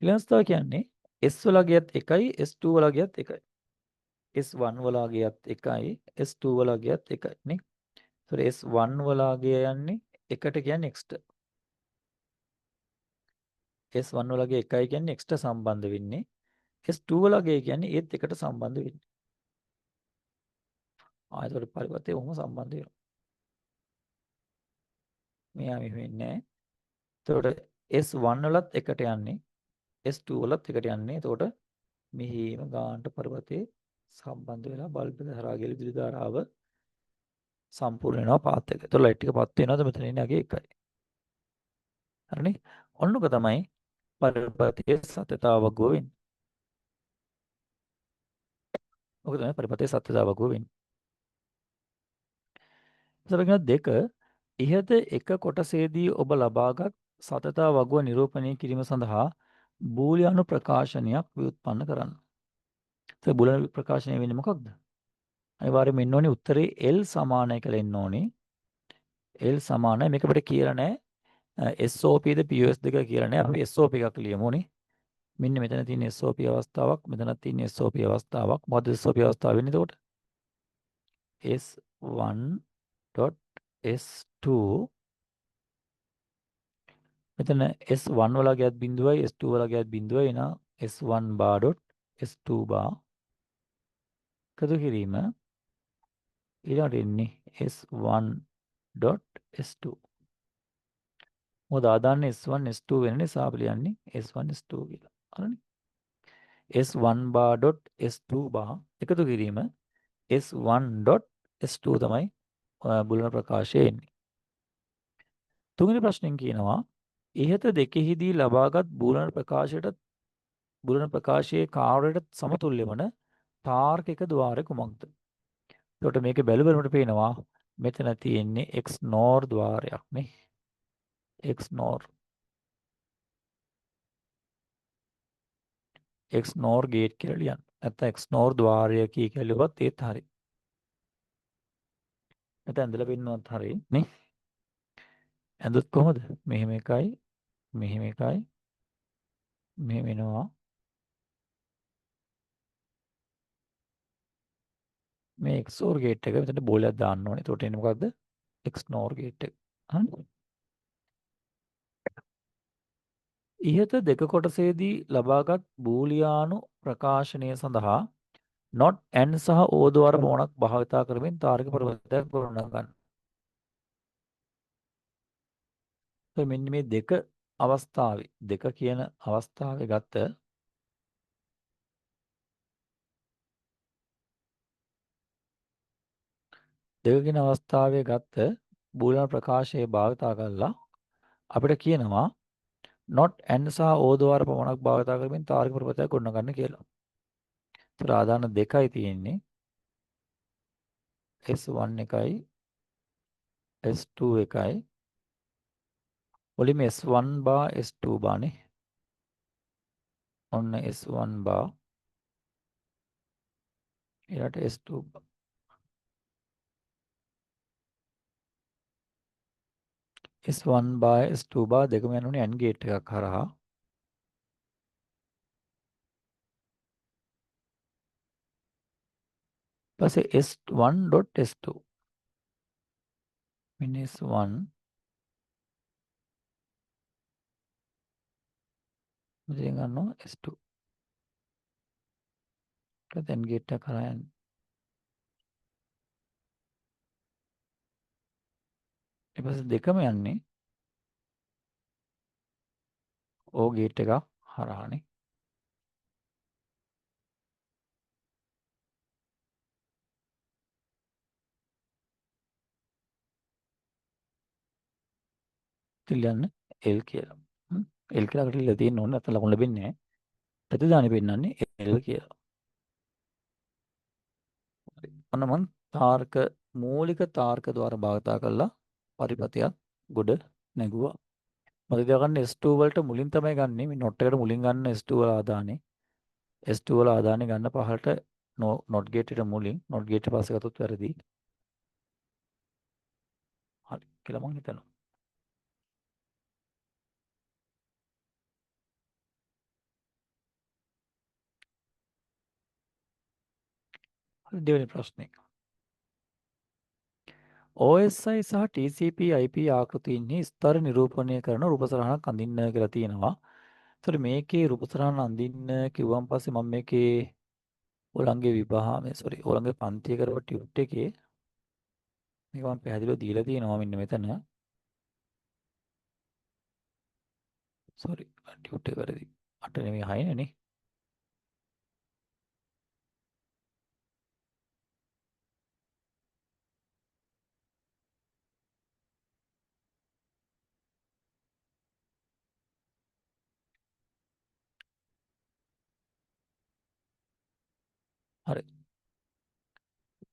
ඊළඟ අවස්ථාව කියන්නේ S වලගේත් එකයි S2 වලගේත් එකයි. S1 වලගේත් එකයි S2 වලගේත් එකයි නේ. ඒතර S1 වලගේ යන්නේ එකට කියන්නේ x ට. S1 වලගේ එකයි කියන්නේ x ට සම්බන්ධ වෙන්නේ. S2 වලගේ කියන්නේ ඒත් එකට සම්බන්ධ වෙන්නේ. ඒතකොට පරිවර්තය ඔහොම සම්බන්ධ වෙනවා. මෙයා මෙහෙම වෙන්නේ නැහැ. එතකොට S1 වලත් එකට යන්නේ S2 වලත් එකට යන්නේ. එතකොට මෙහිම ගානට පරිවර්තයේ සම්බන්ධ වෙලා බල්බ් එක හරහා ගිය විදුලි ධාරාව සම්පූර්ණ වෙනවා පාත් එක. එතකොට ලයිට් එක පත් වෙනවද මෙතන ඉන්නේ අගේ එකයි. හරිනේ? ඔන්නක තමයි පරිපතයේ සත්‍යතාව වගුව වෙන්නේ. ඔක තමයි පරිපතයේ සත්‍යතාව වගුව වෙන්නේ. සරගෙන 2 ඉහත එක කොටසේදී ඔබ ලබාගත් සතතා වගුව නිරූපණය කිරීම සඳහා බූලියානු ප්‍රකාශනයක් ව්‍යුත්පන්න කරන්න. බූලියානු ප්‍රකාශනය වෙන්නේ මොකක්ද? අනිවාර්යයෙන්ම ඉන්න ඕනේ උත්තරේ L සමානයි කියලා ඉන්න ඕනේ. L සමානයි මේක අපිට කියලා නැහැ. SOP ද POS දෙක කියලා නැහැ. අපි SOP එකක් ලියමුනේ. මෙන්න මෙතන තියෙන SOP අවස්ථාවක්, මෙතනත් තියෙන SOP අවස්ථාවක්. මොකද SOP අවස්ථාව වෙන්නේ එතකොට? S1.S2 මෙතන S1 වල ගියත් බිඳුවයි S2 වල ගියත් බිඳුවයි එන S1 bar dot S2 bar එකතු කිරීම ඊළඟට එන්නේ S1 dot S2 මොකද ආදාන්නේ S1 S2 වෙන නිසා අපි ලියන්නේ S1 S2 කියලා. හරිනේ. S1 bar dot S2 bar එකතු කිරීම S1 dot S2 තමයි බුලන ප්‍රකාශය එන්නේ. තුන්වෙනි ප්‍රශ්නෙන් කියනවා ඉහත දෙකෙහිදී ලබාගත් බුලන ප්‍රකාශයේ කාර්යයට සමතුල්‍ය වන තාර්කික ద్వාරය කුමක්ද? එතකොට මේකේ බැලුවලට පේනවා මෙතන තියෙන්නේ XNOR ద్వාරයක් නේ. XNOR gate කියලා ලියන්න. නැත්නම් XNOR ద్వාරය කියලා ලියුවත් ඒත් හරි. නැත්නම් ඇඳලා පෙන්නවත් හරි නේ. ඇඳුත් කොහොමද? මෙහෙම එකයි මෙහෙම එකයි මෙහෙම වෙනවා. මේ XOR gate එක මෙතන බෝලයක් දාන්න ඕනේ. එතකොට එන්නේ මොකද්ද? XNOR gate එක. හරි. ඉහත දෙක කොටසේදී ලබාගත් බූලියානු ප්‍රකාශනය සඳහා not and සහ o द्वारा පමණක් භාවිතා කරමින් තාර්කික ප්‍රවෘත්තියක් ගොඩනගා ගන්න. මෙන්න මේ දෙක අවස්ථාවේ දෙක කියන අවස්ථාවේ ගත්ත බූලියානු ප්‍රකාශයේ භාවිතා කරලා අපිට කියනවා not and සහ o द्वारा පමණක් භාවිතා කරමින් තාර්කික ප්‍රවෘත්තියක් ගොඩනගන්න කියලා. ඒතර ආදාන දෙකයි තියෙන්නේ. S1 එකයි S2 එකයි. මුලින්ම S1 bar S2 bar නේ. ඔන්න S1 bar ඊළඟට S2 bar. S1 bar S2 bar දෙකම යනුනේ AND gate එකක් හරහා. ඊපස්සේ S1.S2 මෙන්න S1 මෙතෙන් ගන්නවා S2 ඊට AND gate එක හරහා යන්නේ. ඊපස්සේ දෙකම යන්නේ O gate එක හරහානේ. තියන්න L කියලා. L කියලා අකට ලියලා තියෙන්න ඕනේ නැත්නම් ලකුණු ලැබෙන්නේ නැහැ. ප්‍රතිදානෙ පෙන්නන්නේ L කියලා. හරි. ඔන්න මම මූලික තාර්ක ద్వාර භාවිතා කරලා පරිපතයක් ගොඩ නැගුවා. මතක තියාගන්න S2 වලට මුලින් තමයි ගන්නෙ. මේ not එකට මුලින් ගන්න S2 වල ආදානේ. S2 වල ආදානේ ගන්න පහලට not gate එකට මුලින් not gate එක පස්සේ ගත්තොත් වැරදි. හරි කියලා මම හිතනවා. හරි දෙවෙනි ප්‍රශ්නේ. OSI සහ TCP IP ආකෘතීන්හි ස්තර නිරූපණය කරන රූප සටහනක් අඳින්න කියලා තියෙනවා. ඒතර මේකේ රූප සටහන අඳින්න කිව්වන් පස්සේ මම මේකේ ඕලංගේ පන්තිය කරව ටියුට් එකේ මේක මම පැහැදිලිව දීලා තියෙනවා මෙන්න මෙතන. ටියුට් එක වැරදි. 8 නෙමෙයි 6 නේ. හරි.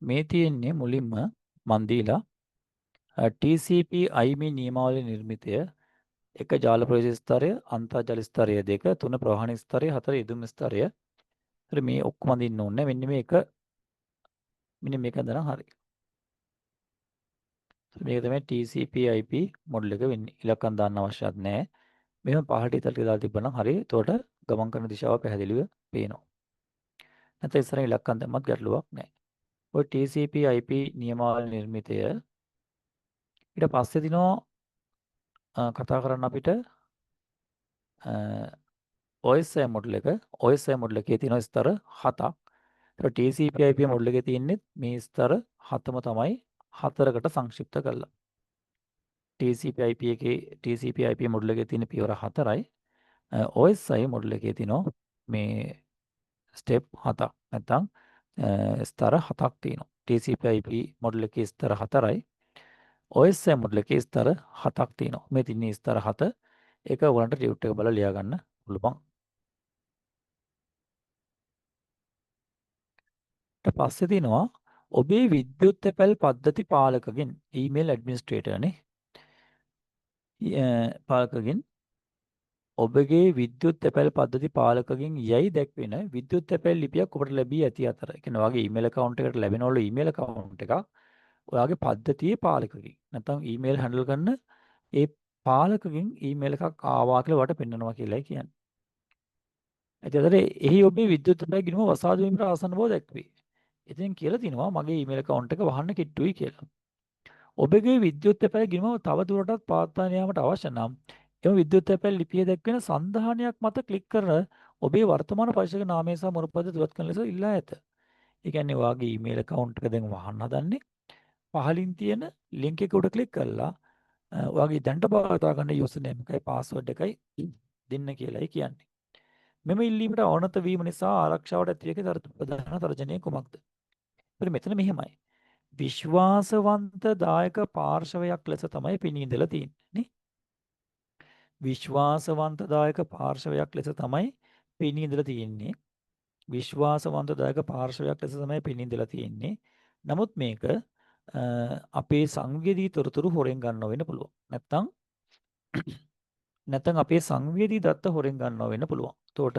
මේ තියෙන්නේ මුලින්ම මන් දීලා TCP IP නියමාවලිය නිර්මිතය 1 ජාල ප්‍රවේශ ස්තරය, අන්තර්ජාල ස්තරය 2, 3 ප්‍රවාහන ස්තරය, 4 යෙදුම් ස්තරය. හරි මේ ඔක්කොම අඳින්න ඕනේ. මෙන්න මේක මෙන්න මේක දරන හරි. මේක තමයි TCP/IP මොඩල් එක වෙන්නේ. ඉලක්කම් දාන්න අවශ්‍යත් නැහැ. මෙහෙම පහළට ඉතලට දාලා තිබ්බනම් හරි. එතකොට ගමන් කරන දිශාව පැහැදිලිව පේනවා. නැත්නම් ඉස්සරහ ඉලක්කම් දැම්මත් ගැටලුවක් නැහැ. ඔය TCP/IP නියමාවලි නිර්මිතය ඊට පස්සේ දිනවා කතා කරන්න අපිට OSI මොඩල් එක. OSI මොඩල් එකේ තියෙන ස්තර 7ක්. ඒතර TCP/IP මොඩල් එකේ තියෙන්නේ මේ ස්තර 7ම තමයි 4කට සංක්ෂිප්ත කරලා. TCP/IP මොඩල් එකේ තියෙන පියවර 4යි. OSI මොඩල් එකේ තියෙනවා මේ ස්ටෙප් 7ක්. නැත්නම් ස්තර 7ක් තියෙනවා. TCP/IP මොඩල් එකේ ස්තර 4යි. OSI මොඩල් එකේ ස්තර 7ක් තියෙනවා. මේ තින්නේ ස්තර 7. ඒක ඔයගලන්ට ටියුට් එක බලලා ලියා ගන්න පුළුවන්. ඊට පස්සේ තියෙනවා ඔබේ විද්‍යුත් තැපැල් පද්ධති පාලකගෙන් ඊමේල් ඇඩ්මිනිස්ට්‍රේටර්නේ පාලකගෙන් ඔබගේ විද්‍යුත් තැපැල් පද්ධති පාලකගෙන් යයි දැක්වෙන විද්‍යුත් තැපැල් ලිපියක් ඔබට ලැබී ඇති අතර. ඒ කියන්නේ ඔයාගේ ඊමේල් account එකට ලැබෙනවලු ඊමේල් account එකක් ඔයාගේ පද්ධතියේ පාලකගෙන්. නැත්නම් ඊමේල් හැන්ඩල් කරන ඒ පාලකගෙන් ඊමේල් එකක් ආවා කියලා ඔයාලට පෙන්වනවා කියලායි කියන්නේ. එතකොට එහි ඔබේ විද්‍යුත් තැපැල් ගිණුම වසා දැමීමට ආසන්න බව දැක්වේ. ඉතින් කියලා තිනවා මගේ ඊමේල් account එක වහන්න කිට්ටුයි කියලා. ඔබගේ විද්‍යුත් තැපැල් ගිණුම තව දුරටත් පවත්වා යාමට අවශ්‍ය නම් එම විද්‍යුත් තැපැල් ලිපියේ දැක්වෙන සන්ධානයක් මත ක්ලික් කර ඔබේ වර්තමාන පරිශක නාමය සහ මුරපද දුවත් කරන ලෙස ඉල්ලා ඇත. ඒ කියන්නේ ඔයාගේ ඊමේල් account එක දැන් වහන්න හදන්නේ පහලින් තියෙන link එක උඩ ක්ලික් කරලා ඔයාගේ දැනට භාවිතා කරන username එකයි password එකයි දෙන්න කියලායි කියන්නේ. මෙම ඉල්ලීමට අවනත වීම නිසා ආරක්ෂාවට ඇතිවෙක ප්‍රධාන තර්ජනය කුමක්ද? ඒත් මෙතන මෙහෙමයි. විශ්වාසවන්ත දායක පාර්ශවයක් ලෙස තමයි පෙනී ඉඳලා තියෙන්නේ. විශ්වාසවන්ත දායක පාර්ශවයක් ලෙස තමයි පෙනී ඉඳලා තියෙන්නේ. විශ්වාසවන්ත දායක පාර්ශවයක් ලෙස තමයි පෙනී ඉඳලා තියෙන්නේ. නමුත් මේක අපේ සංවේදී තොරතුරු හොරෙන් ගන්නව වෙන්න පුළුවන්. නැත්නම් අපේ සංවේදී දත්ත හොරෙන් ගන්නව වෙන්න පුළුවන්. එතකොට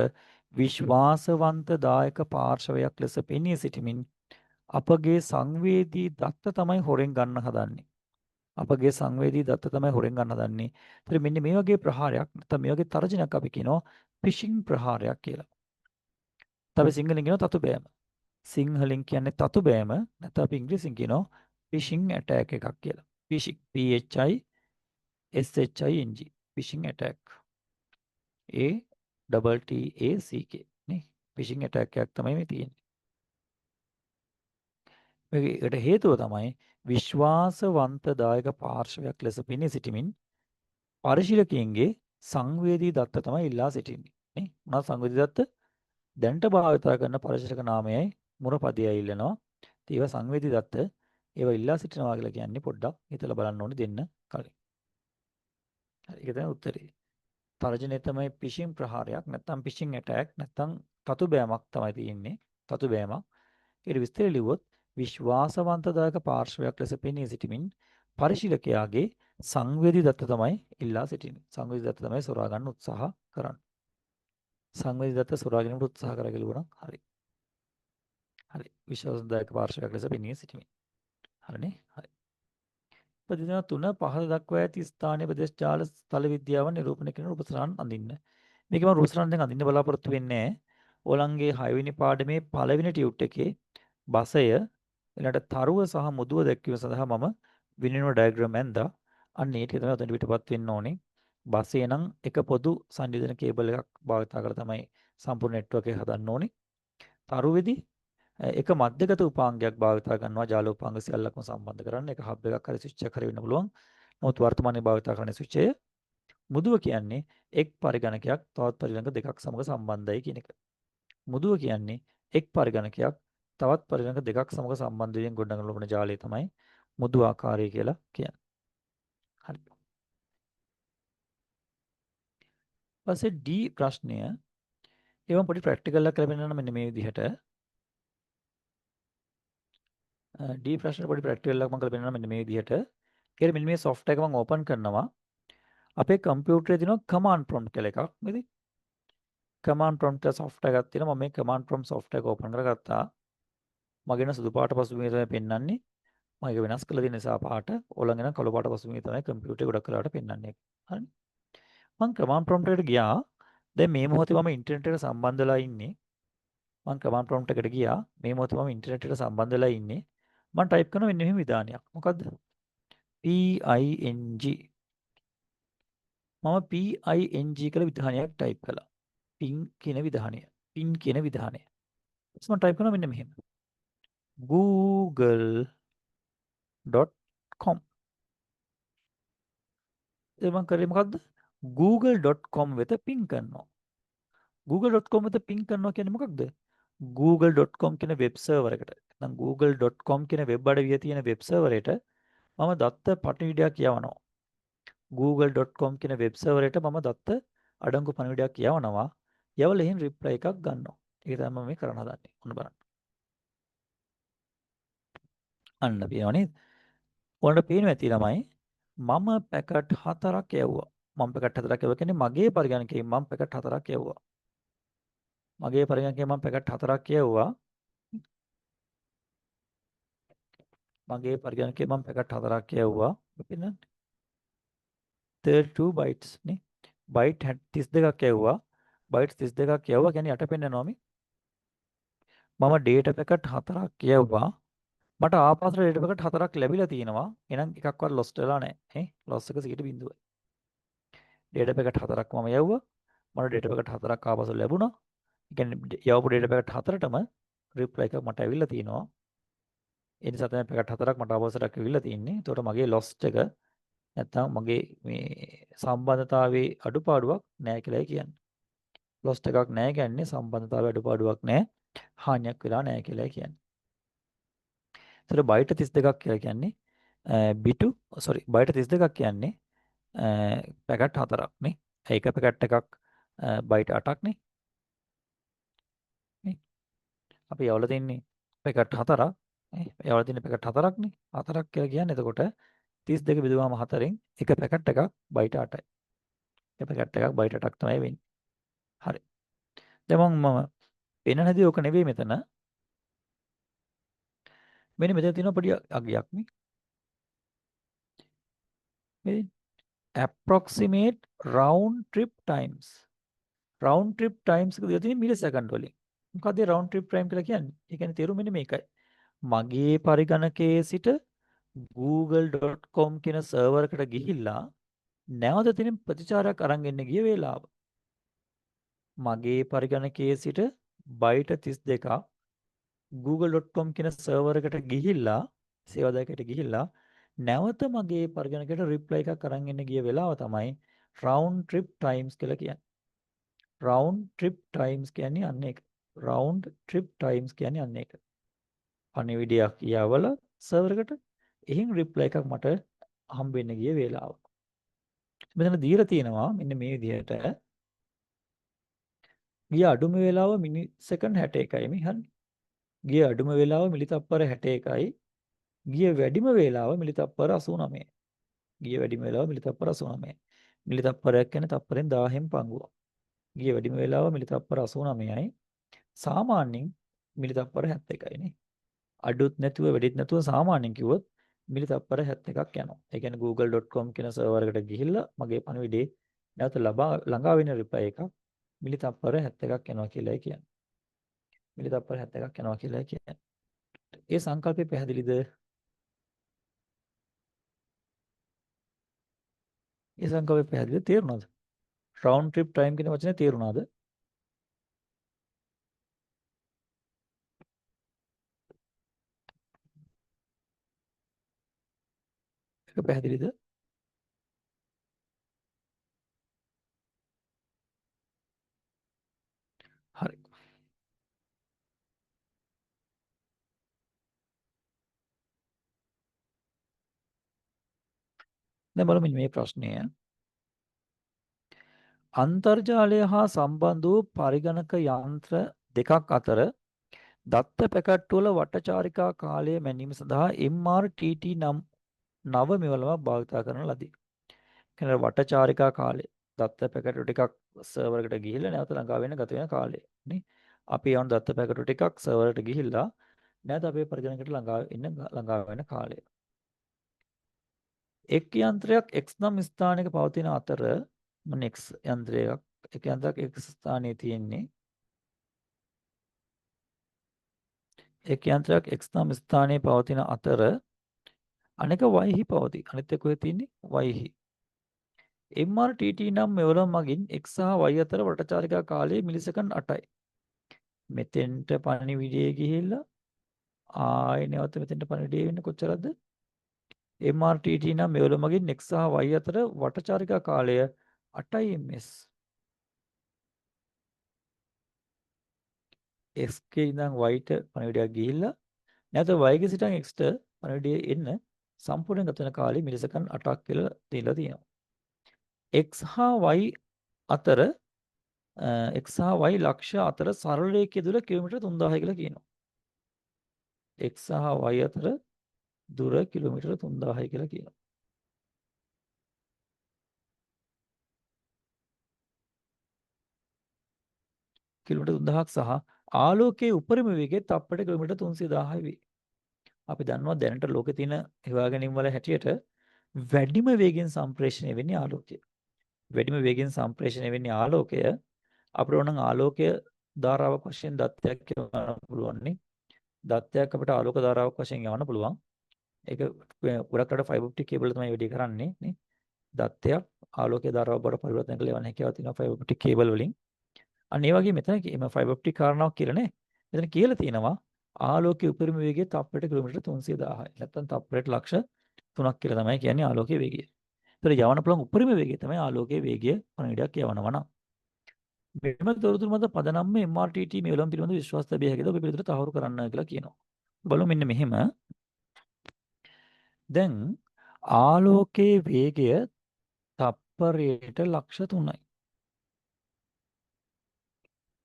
විශ්වාසවන්ත දායක පාර්ශවයක් ලෙස පෙනී සිටමින් අපගේ සංවේදී දත්ත තමයි හොරෙන් ගන්න හදන්නේ. අපගේ සංවේදී දත්ත තමයි හොරෙන් ගන්න හදන්නේ. ඒතර මෙන්න මේ වගේ ප්‍රහාරයක් නැත්නම් මේ වගේ තර්ජනයක් අපි කියනවා ෆිෂිං ප්‍රහාරයක් කියලා. අපි සිංහලෙන් කියනවා තතු බෑම. සිංහලෙන් කියන්නේ තතු බෑම නැත්නම් අපි ඉංග්‍රීසියෙන් කියනවා ෆිෂිං ඇටැක් එකක් කියලා. ෆිෂිං PHISHING ෆිෂිං ඇටැක්. ATTACK නේ. ෆිෂිං ඇටැක් එකක් තමයි මේ තියෙන්නේ. මේකට හේතුව තමයි විශ්වාසවන්ත දායක පාර්ශවයක් ලෙස පෙනී සිටිමින් පරිශීලකයන්ගේ සංවේදී දත්ත තමයි ඉල්ලා සිටින්නේ. නේ? මොනවද සංවේදී දත්ත? දැනට භාවිතා කරන පරිශීලක නාමයයි මුරපදයයි ඉල්ලනවා. ඒවා සංවේදී දත්ත. ඒවා ඉල්ලා සිටිනවා කියලා කියන්නේ පොඩ්ඩක් හිතලා බලන්න ඕනේ දෙන්න කලින්. හරි ඒක තමයි උත්තරේ. තර්ජනය තමයි ෆිෂිං ප්‍රහාරයක් නැත්නම් ෆිෂිං ඇටැක් නැත්නම් තතු බෑමක් තමයි තියෙන්නේ. තතු බෑමක්. ඊට විස්තර ලිව්වොත් විශ්වාසවන්තදායක පාර්ශවයක් ලෙස පෙනී සිටිමින් පරිශීලකයාගේ සංවේදී දත්ත තමයි ඉල්ලා සිටින්නේ. සංවේදී දත්ත තමයි සොරා ගන්න උත්සාහ කරන්නේ. සංවේදී දත්ත සොරා ගැනීමට උත්සාහ කරලා ගලුණා. හරි. හරි. විශ්වාසදායක පාර්ශවයක් ලෙස පෙනී සිටිමින්. හරිනේ? හරි. ප්‍රතිදින 3 පහළ දක්වා ඇති ස්ථානීය ප්‍රදේශ ජාල ස්ථල විද්‍යාව නිරූපණය කරන රූපසරහන් අඳින්න. මේක මම රූපසරහන් දැන් අඳින්න බලාපොරොත්තු වෙන්නේ නැහැ. ඕලංගේ 6 වෙනි පාඩමේ පළවෙනි ටියුට් එකේ බසය ඊළඟට තරුව සහ මුදුව දැක්වීම සඳහා මම විනිනෝ ඩයග්‍රෑම් ඇන්දා. අන්න ඒ ටික තමයි උතන පිටපත් වෙන්න ඕනේ. බසය නම් එක පොදු සංයෝජන කේබල් එකක් භාවිත කරලා තමයි සම්පූර්ණ නෙට්වර්ක් එක හදන්න ඕනේ. තරුවේදී එක මධ්‍යගත උපාංගයක් භාවිත කරනවා ජාල උපාංග සියල්ලක්ම සම්බන්ධ කරන්න. ඒක හබ් එකක් හරි ස්විච් එකක් හරි වෙන්න පුළුවන්. නමුත් වර්තමානයේ භාවිත කරන ස්විච් එක මුදුව කියන්නේ එක් පරිගණකයක් තවත් පරිගණක දෙකක් සමග සම්බන්ධයි කියන එක. මුදුව කියන්නේ එක් පරිගණකයක් තවත් පරිගණක දෙකක් සමග සම්බන්ධ වීම ගොඩනගන ලබන ජාලය තමයි මුදු ආකාරය කියලා කියන්නේ. හරි. ඊපස්සේ D ප්‍රශ්නය ඒවම පොඩි ප්‍රැක්ටිකල් එකක් ලැබෙනවා මෙන්න මේ විදිහට. D ප්‍රශ්න පොඩි ප්‍රැක්ටිකල් එකක් මම කරලා පෙන්නනවා මෙන්න මේ විදිහට. ඒකට මෙන්න මේ software එක මම ඕපන් කරනවා. අපේ කම්පියුටරේ තියෙනවා command prompt කියලා එකක්. නේද? command prompt software එකක් තියෙනවා. මම මේ command prompt software එක ඕපන් කරගත්තා. මගේ නම් සුදු පාට පසුබිම තමයි පෙන්වන්නේ. මම ඒක වෙනස් කරලා තියෙන නිසා පාට ඕලංගේ නම් කළු පාට පසුබිම තමයි කම්පියුටරේ ගොඩක් කරලාට පෙන්වන්නේ. හරි. මම කමාන්ඩ් ප්‍රොම්ප්ට් එකට ගියා. දැන් මේ මොහොතේ මම ඉන්ටර්නෙට් එකට සම්බන්ධ වෙලා ඉන්නේ. මම කමාන්ඩ් ප්‍රොම්ප්ට් එකට ගියා. මේ මොහොතේ මම ඉන්ටර්නෙට් එකට සම්බන්ධ වෙලා ඉන්නේ. මම ටයිප් කරනවා මෙන්න මෙහෙම විධානයක්. මොකද්ද? PING. මම PING කියලා විධානයක් ටයිප් කළා. පින් කියන විධානය. පින් කියන විධානය. ඊට මම ටයිප් කරනවා මෙන්න මෙහෙම. google.com. ඒ මම කරේ මොකද්ද? google.com වෙත පින් කරනවා. google.com වෙත පින් කරනවා කියන්නේ මොකක්ද? google.com කියන වෙබ් සර්වර් එකට. නැත්නම් google.com කියන වෙබ් අඩවිය තියෙන වෙබ් සර්වර් එකට මම දත්ත පණිවිඩයක් යවනවා. google.com කියන වෙබ් සර්වර් එකට මම දත්ත අඩංගු පණිවිඩයක් යවනවා. යවලා එහෙන් රිප්ලයි එකක් ගන්නවා. ඒක තමයි මම මේ කරන්න හදන්නේ. ඔන්න බලන්න. අන්න පේනව නේද? ඔයාලට පේනවා ඇති ළමයි මම පැකට් 4ක් යවුවා. මම පැකට් 4ක් යවුවා කියන්නේ මගේ පරිගණකයෙන් මම පැකට් 4ක් යවුවා. මගේ පරිගණකයෙන් මම පැකට් 4ක් යවුවා. මගේ පරිගණකයෙන් මම පැකට් 4ක් යවුවා. පින්නන්නේ 32 bytes නේ. බයිට් 32ක් යවුවා. බයිට් 32ක් යවුවා කියන්නේ යට පෙන්නනවා මේ. මම data පැකට් 4ක් යවුවා. මට ආපස්සට data පැකට් 4ක් ලැබිලා තියෙනවා. එහෙනම් එකක්වත් lost වෙලා නැහැ. loss එක 0.0යි. data පැකට් 4ක් මම යවුවා. මට data පැකට් 4ක් ආපස්සට ලැබුණා. ඒ කියන්නේ යවපු data පැකට් 4ටම reply එකක් මට ඇවිල්ලා තියෙනවා. ඒ නිසා තමයි පැකට් 4ක් මට ආපස්සට ඇවිල්ලා තියෙන්නේ. ඒතකොට මගේ lost එක නැත්තම් මගේ මේ සම්බන්ධතාවයේ අඩුපාඩුවක් නැහැ කියලායි කියන්නේ. lost එකක් නැහැ කියන්නේ සම්බන්ධතාවයේ අඩුපාඩුවක් නැහැ. හානියක් වෙලා නැහැ කියලායි කියන්නේ. ඒතර බයිට් 32ක් කියලා කියන්නේ බිටු බයිට් 32ක් කියන්නේ පැකට් 4ක් නේ. ඒක පැකට් එකක් බයිට් 8ක් නේ. නේ. අපි යවලා තින්නේ පැකට් 4ක්. යවලා තින්නේ පැකට් 4ක් නේ. 4ක් කියලා කියන්නේ එතකොට 32 බෙදුවාම 4න් එක පැකට් එකක් බයිට් 8යි. එක පැකට් එකක් බයිට් 8ක් තමයි වෙන්නේ. හරි. දැන් මම පෙන්වන්න හැදුවේ ඕක නෙවෙයි මෙතන. මෙන්න මෙතන තියෙන පොඩි අගයක් නේ. මේ approximate round trip times. round trip times එක දීලා තියෙන්නේ මිලිසෙකන්ඩ් වලින්. මොකද round trip time කියලා කියන්නේ? ඒ කියන්නේ තේරුම මෙන්න මේකයි. මගේ පරිගණකයේ සිට google.com කියන සර්වර් එකට ගිහිල්ලා නැවත තියෙන ප්‍රතිචාරයක් අරන් එන්න ගිය වේලාව. මගේ පරිගණකයේ සිට බයිට 32ක් google.com කියන සර්වර් එකට ගිහිල්ලා සේවාදායකයට ගිහිල්ලා නැවත මගේ පරිගණකයට රිප්ලයි එකක් අරන් එන්න ගිය වෙලාව තමයි round trip times කියලා කියන්නේ. round trip times කියන්නේ අන්න ඒක. round trip times කියන්නේ අන්න ඒක. පණිවිඩයක් යවලා සර්වර් එකට එහෙන් රිප්ලයි එකක් මට හම්බෙන්න ගිය වෙලාව. මෙතන දීලා තියෙනවා මෙන්න මේ විදිහට ගිය අඩුම වෙලාව මිලිසෙකන්ඩ් 61යි මේ හරි. ගිය අඩුම වෙලාව මිලිතප්පර 61යි. ගිය වැඩිම වේලාව මිලිතප්පර 89. ගිය වැඩිම වේලාව මිලිතප්පර 89. මිලිතප්පරයක් කියන්නේ තප්පරෙන් 1000න් පංගුවක්. ගිය වැඩිම වේලාව මිලිතප්පර 89යි. සාමාන්‍යයෙන් මිලිතප්පර 71යි නේ. අඩුත් නැතුව වැඩිත් නැතුව සාමාන්‍යයෙන් කිව්වොත් මිලිතප්පර 71ක් යනවා. ඒ කියන්නේ google.com කියන සර්වර් එකට ගිහිල්ලා මගේ පණිවිඩේ නැවත ළඟා වෙන රිප්ලයි එකක් මිලිතප්පර 71ක් යනවා කියලායි කියන්නේ. මිලිතප්පර 71ක් යනවා කියලායි කියන්නේ. ඒ සංකල්පය පැහැදිලිද? ඒ සංකල්පය පැහැදිලිද? තේරුණාද? round trip time කියන වචනේ තේරුණාද? ඒක පැහැදිලිද? හරි. දැන් බලමු මේ ප්‍රශ්නය. අන්තර්ජාලය හා සම්බන්ධ වූ පරිගණක යන්ත්‍ර දෙකක් අතර දත්ත පැකට්ටුවල වටචාරිකා කාලය මැනීම සඳහා MRTT නම් නව මෙවලමක් භාවිත කරන ලදී. කියන්නේ වටචාරිකා කාලය. දත්ත පැකට්ටු ටිකක් සර්වර් එකට ගිහිල්ලා නැවත ළඟා වෙන්න ගත වෙන කාලය නේ. අපි යන දත්ත පැකට්ටු ටිකක් සර්වර් එකට ගිහිල්ලා නැත්නම් අපේ පරිගණකයට ළඟා වෙන කාලය. එක් යන්ත්‍රයක් x නම් ස්ථානයක පවතින අතර x යන්ත්‍රයක් එක යන්ත්‍රයක් x ස්ථානයේ තියෙන්නේ එක් යන්ත්‍රයක් x නම් ස්ථානයේ පවතින අතර අනෙක y හි පවතී. අනිත් එක කොහෙද තියෙන්නේ y හි. MRTT නම් මෙවලම් මගින් x සහ y අතර වටචාරිකා කාලය මිලිසෙකන්ඩ් 8යි. මෙතෙන්ට පණිවිඩය ගිහිල්ලා ආයෙ නැවත මෙතෙන්ට පණිවිඩය වෙන්නේ කොච්චරද? MRTT නම් මෙවලම් මගින් x සහ y අතර වටචාරිකා කාලය 8යි ms. x ගේ ඉඳන් y ට පණිවිඩයක් ගිහිල්ලා නැවත y ගේ සිටන් x ට පණිවිඩය එන්න සම්පූර්ණ ගත වෙන කාලය මිලිසෙකන්ඩ් 8ක් කියලා දීලා තියෙනවා. x හා y අතර x සහ y ලක්ෂ්‍ය අතර සරල රේඛයේ දුර කිලෝමීටර් 3000යි කියලා කියනවා. x සහ y අතර දුර කිලෝමීටර් 3000යි කියලා කියනවා. කිලෝමීටර් 3000ක් සහ ආලෝකයේ උපරිම වේගය තප්පරයට කිලෝමීටර් 300,000යි වේ. අපි දන්නවා දැනට ලෝකේ තියෙන හොයා ගැනීම වල හැටියට වැඩිම වේගෙන් සම්ප්‍රේෂණය වෙන්නේ ආලෝකය. වැඩිම වේගෙන් සම්ප්‍රේෂණය වෙන්නේ ආලෝකය. අපිට ඕන නම් ආලෝකය ධාරාවක් වශයෙන් දත්තයක් කියවන්න පුළුවන් නේ. දත්තයක් අපිට ආලෝක ධාරාවක් වශයෙන් යවන්න පුළුවන්. ඒක ගොඩක් රට ෆයිබර් ඔප්ටික් කේබල් තමයි වැඩි කරන්නේ නේ. දත්තයක් ආලෝකයේ ධාරාව බවට පරිවර්තන කරලා යවන්න හැකියාව තියෙනවා ෆයිබර් ඔප්ටික් කේබල් වලින්. අන්න ඒ වගේ මෙතන මේ ෆයිබර් ඔප්ටික් කාරණාවක් කියලා නේ. මෙතන කියලා තියෙනවා ආලෝකයේ උපරිම වේගය තප්පරයට කිලෝමීටර් 300,000යි. නැත්නම් තප්පරයට ලක්ෂ 3ක් කියලා තමයි කියන්නේ ආලෝකයේ වේගය. ඒතර යවන්න පුළුවන් උපරිම වේගය තමයි ආලෝකයේ වේගය පණිවිඩයක් යවනවා නම්. මෙම තොරතුරු මත පදනම්ම MRTT මේ උලම් පිළිබඳ විශ්වාස තැබිය හැකිද? ඔබ පිළිතුර තහවුරු කරන්න කියලා කියනවා. බලමු මෙන්න මෙහෙම. දැන් ආලෝකයේ වේගය තප්පරයට ලක්ෂ 3යි.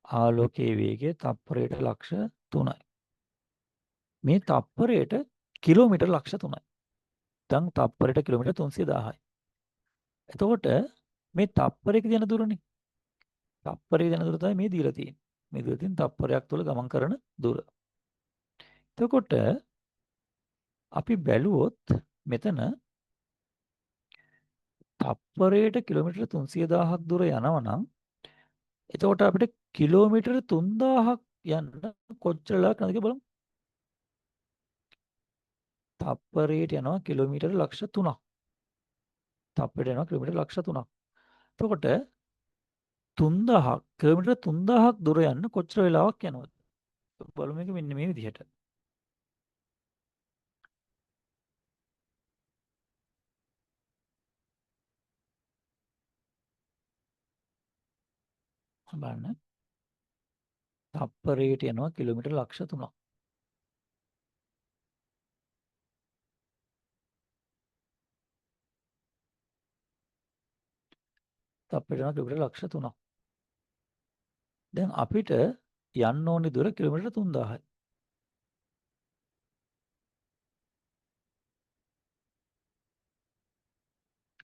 ආලෝකයේ වේගය තප්පරයට ලක්ෂ 3යි. මේ තප්පරයට කිලෝමීටර් ලක්ෂ 3යි. දැන් තප්පරයට කිලෝමීටර් 300,000යි. එතකොට මේ තප්පරයක යන දුරනේ. තප්පරයක යන දුර තමයි මේ දීලා තියෙන්නේ. මේ දීලා තියෙන තප්පරයක් තුළ ගමන් කරන දුර. එතකොට අපි බැලුවොත් මෙතන තප්පරයට කිලෝමීටර් 300,000ක් දුර යනවා නම් එතකොට අපිට කිලෝමීටර් 3000ක් යන්න කොච්චර වෙලාවක් යනවද කියලා බලමු. තප්පරයට යනවා කිලෝමීටර් ලක්ෂ 3ක්. තප්පරයට යනවා කිලෝමීටර් ලක්ෂ 3ක්. එතකොට 3000ක් කිලෝමීටර් 3000ක් දුර යන්න කොච්චර වෙලාවක් යනවද? බලමු මේක මෙන්න මේ විදිහට. බලන්න. තප්පරයට යනවා කිලෝමීටර් ලක්ෂ 3ක්. තප්පරයට යනවා කිලෝමීටර් ලක්ෂ 3ක්. දැන් අපිට යන්න ඕනේ දුර කිලෝමීටර් 3000යි.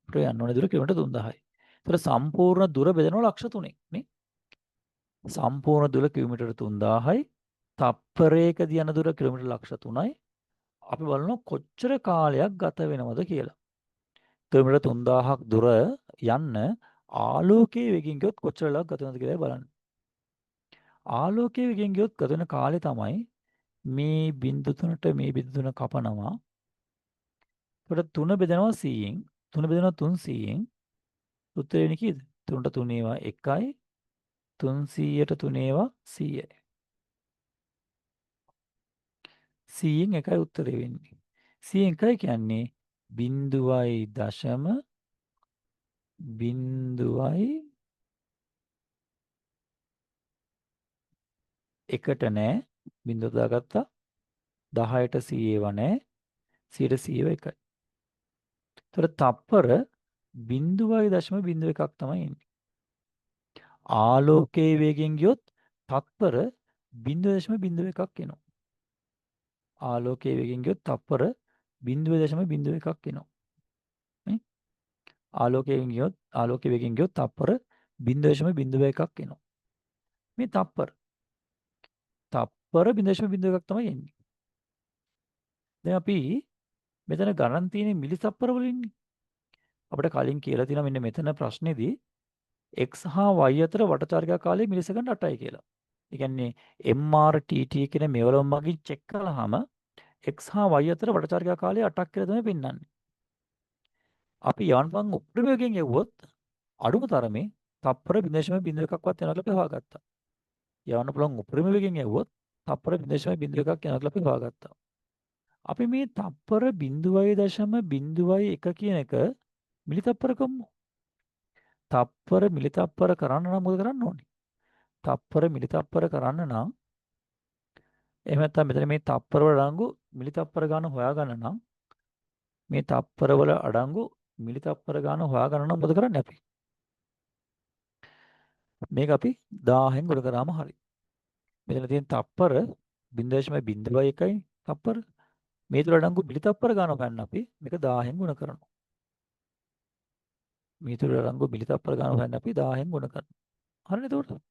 අපිට යන්න ඕනේ දුර කිලෝමීටර් 3000යි. ඒතර සම්පූර්ණ දුර බෙදෙනවා ලක්ෂ 3ෙන් නේ. සම්පූර්ණ දුර කිලෝමීටර් 3000යි. තප්පරයකදී යන දුර කිලෝමීටර් ලක්ෂ 3යි. අපි බලනවා කොච්චර කාලයක් ගත වෙනවද කියලා. කිලෝමීටර් 3000ක් දුර යන්න ආලෝකයේ වේගයෙන් ගියොත් කොච්චර වෙලාවක් ගත වෙනවද කියලා බලන්න. ආලෝකයේ වේගයෙන් ගියොත් ගත වෙන කාලය තමයි මේ බිංදු තුනට මේ බිංදු තුන කපනවා. ඒකට 3 බෙදෙනවා 100න් 3 බෙදෙනවා 300න් උත්තරේ වෙන්නේ කීයද? 3ට 3 ඒවා 1යි 300ට 3 ඒවා 100යි. 100න් 1යි උත්තරේ වෙන්නේ. 100න් 1යි කියන්නේ බිංදුවයි දශම බිංදුවයි එකට නෑ බිංදුව දාගත්තා 10ට 100 ඒවා නෑ 100ට 100 ඒවා 1යි. ඒතර තප්පර 0.01ක් තමයි එන්නේ. ආලෝකයේ වේගයෙන් ගියොත් තත්පර 0.01ක් එනවා. ආලෝකයේ වේගයෙන් ගියොත් තත්පර 0.01ක් එනවා. නේ? ආලෝකයේ වේගයෙන් ගියොත් තත්පර 0.01ක් එනවා. මේ තත්පර 0.01ක් තමයි එන්නේ. දැන් අපි මෙතන ගණන් තියෙන්නේ මිලිතප්පර වලින්නේ. අපිට කලින් කියලා තියෙනවා මෙන්න මෙතන ප්‍රශ්නේදී x හා y අතර වටචාරිකා කාලය මිලිසෙකන්ඩ් 8යි කියලා. ඒ කියන්නේ MRTT කියන මෙවලම මගින් චෙක් කළාම x හා y අතර වටචාරිකා කාලය 8ක් කියලා තමයි පෙන්වන්නේ. අපි යවන්පන් උපරිම වේගයෙන් යවුවොත් අඩුම තරමේ තප්පර 0.01ක්වත් යනවා කියලා අපි හොයාගත්තා. යවන්න පුළුවන් උපරිම වේගයෙන් යවුවොත් තප්පර 0.01ක් යනවා කියලා අපි හොයාගත්තා. අපි මේ තප්පර 0.01 කියන එක මිලිතප්පර කරමු. තප්පර මිලිතප්පර කරන්න නම් මොකද කරන්න ඕනේ? තප්පර මිලිතප්පර කරන්න නම් එහෙම නැත්නම් මෙතන මේ තප්පර වල අඩංගු මිලිතප්පර ගන්න හොයාගන්න නම් මේ තප්පර වල අඩංගු මිලිතප්පර ගන්න හොයාගන්න නම් මොකද කරන්නේ අපි? මේක අපි 1000න් ගුණ කරාම හරි. මෙතන තියෙන තප්පර 0.01යි තප්පර. මේ තුල අඩංගු මිලිතප්පර ගන්න හොයන්න අපි මේක 1000න් ගුණ කරනවා. මේ තුල අඩංගු මිලිතප්පර ගන්න හොයන්න අපි 1000න් ගුණ කරනවා. හරිනේ එතකොට?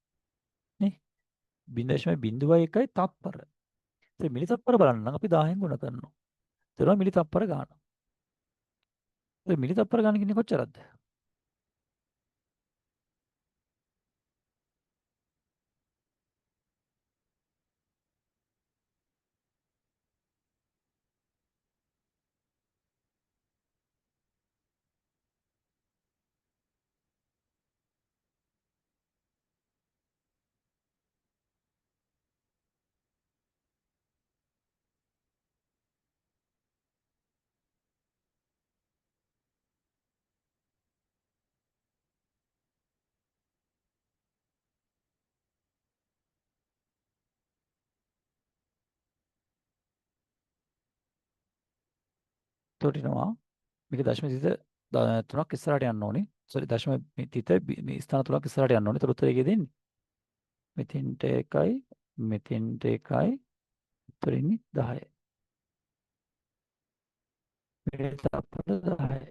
නේ? 0.01යි තප්පර. ඉතින් මිලිතප්පර බලන්න නම් අපි 1000න් ගුණ කරනවා. ඒතර මිලිතප්පර ගන්න. ඒ මිලිතප්පර ගන්න කියන්නේ කොච්චරද? තොටිනවා මේක දශම තිත 3ක් ඉස්සරහට යන්න ඕනේ. සෝරි දශම තිත මේ ස්ථාන 3ක් ඉස්සරහට යන්න ඕනේ. ඒතර උත්තරය කිය දෙන්නේ. මෙතෙන්ට 1යි මෙතෙන්ට 1යි උත්තර ඉන්නේ 10යි. මේක අපට 10යි.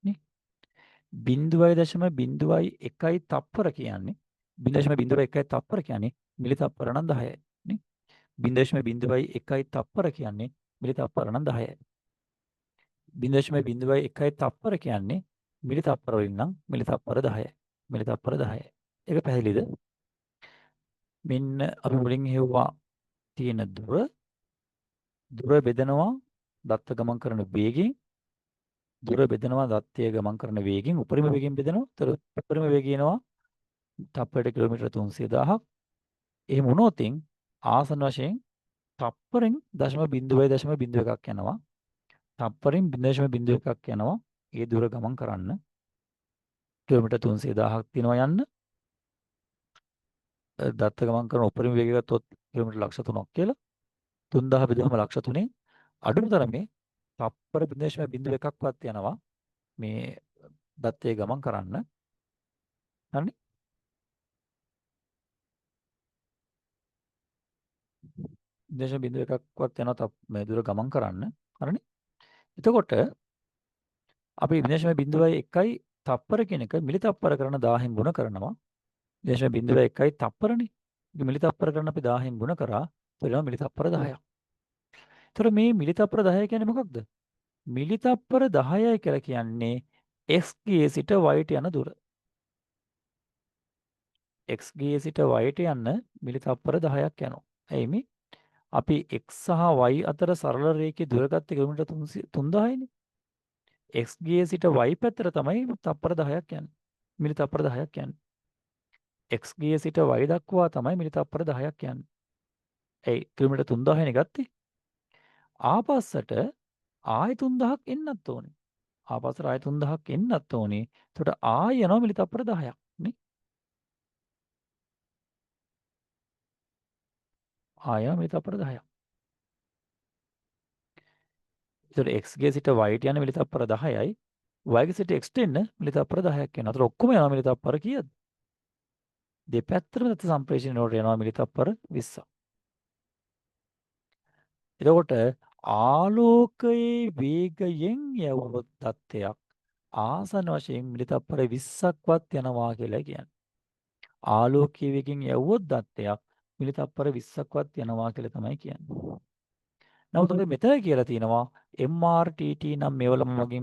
නේ 0.01යි තප්පර කියන්නේ 0.01යි තප්පර කියන්නේ මිලි තප්පර නම් 10යි. නේ 0.01යි තප්පර කියන්නේ මිලි තප්පර නම් 10යි. 0.01යි තප්පර කියන්නේ මිලි තප්පර වලින් නම් මිලි තප්පර 10යි. මිලි තප්පර 10යි. ඒක පැහැදිලිද? මෙන්න අපි මුලින් හෙව්වා තියෙන දුර බෙදනවා දත්ත ගමන් කරන වේගයෙන් දුර බෙදනවා දත්තය ගමන් කරන වේගයෙන් උපරිම වේගයෙන් බෙදනවා. ඒතර උපරිම වේගය එනවා තප්පරයට කිලෝමීටර 300,000ක්. එහෙම වුණොතින් ආසන වශයෙන් තප්පරෙන් 0.01ක් යනවා. තප්පරෙන් 0.01ක් යනවා. ඒ දුර ගමන් කරන්න කිලෝමීටර් 300,000ක් තියෙනවා යන්න. දත්ත ගමන් කරන උපරිම වේගය ගත්තොත් කිලෝමීටර් ලක්ෂ 3ක් කියලා. 3000 බෙදුවම ලක්ෂ 3ෙන් අඩුම තරමේ තප්පර 0.01ක්වත් යනවා මේ දත්තයේ ගමන් කරන්න. හරිනේ? 0.01ක්වත් යනවා මේ දුර ගමන් කරන්න. හරිනේ? එතකොට අපි 0.01යි තප්පර කියන එක මිලි තප්පර කරන 1000න් ගුණ කරනවා. 0.01යි තප්පරනේ. ඉතින් මිලි තප්පර කරන අපි 1000න් ගුණ කරා. ඒතර මිලි තප්පර 10ක්. ඒතර මේ මිලි තප්පර 10 කියන්නේ මොකක්ද? මිලි තප්පර 10යි කියලා කියන්නේ x ගේ සිට y ට යන දුර. x ගේ සිට y ට යන්න මිලි තප්පර 10ක් යනවා. එයි මේ අපි x සහ y අතර සරල රේඛයේ දුර ගත්තේ කිලෝමීටර් 3000යිනේ. x ගේ සිට y පැත්තට තමයි තප්පර 10ක් යන්නේ. මිලි තප්පර 10ක් යන්නේ. x ගේ සිට y දක්වා තමයි මිලි තප්පර 10ක් යන්නේ. එයි කිලෝමීටර් 3000නේ ගත්තේ. ආපස්සට ආය 3000ක් එන්නත් ඕනේ. ආපස්සට ආය 3000ක් එන්නත් ඕනේ. එතකොට ආය යනවා මිලි තප්පර 10ක් නේ. ආය යනවා මිලි තප්පර 10ක්. එතකොට x ගේ සිට y ට යන මිලි තප්පර 10යි y ගේ සිට x ට එන්න මිලි තප්පර 10ක් වෙනවා. එතකොට ඔක්කොම යනවා මිලි තප්පර කීයද? දෙපැත්තටම දත්ත සම්ප්‍රේෂණය වලට යනවා මිලි තප්පර 20ක්. එතකොට ආලෝකයේ වේගයෙන් යවුවොත් දත්තයක් ආසන වශයෙන් මිලි තප්පර 20ක්වත් යනවා කියලා කියන්නේ. ආලෝකයේ වේගයෙන් යවුවොත් දත්තයක් මිලි තප්පර 20ක්වත් යනවා කියලා තමයි කියන්නේ. නමුත් ඔය මෙතන කියලා තියෙනවා MRTT නම් මෙවලම වගේ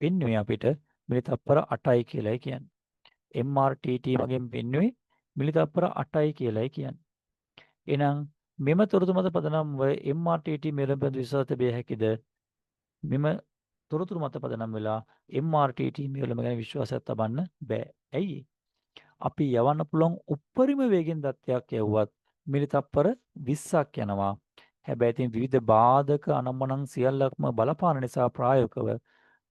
පෙන්වුවේ අපිට මිලි තප්පර 8යි කියලායි කියන්නේ. MRTT වගේ පෙන්වුවේ මිලි තප්පර 8යි කියලායි කියන්නේ. එහෙනම් මෙම තොරතුරු මත පදනම්ව MRTT මෙලඹ විශ්වාස තිබිය හැකිද? මෙම තොරතුරු මත පදනම් වෙලා MRTT මෙලඹ ගැන විශ්වාසයක් තබන්න බෑ. ඇයි? අපි යවන්න පුළුවන් උප්පරිම වේගෙන් දත්තයක් යවුවත් මිලි තප්පර 20ක් යනවා. හැබැයි ඉතින් විවිධ බාධක අනම්මනම් සියල්ලක්ම බලපාන නිසා ප්‍රායෝගිකව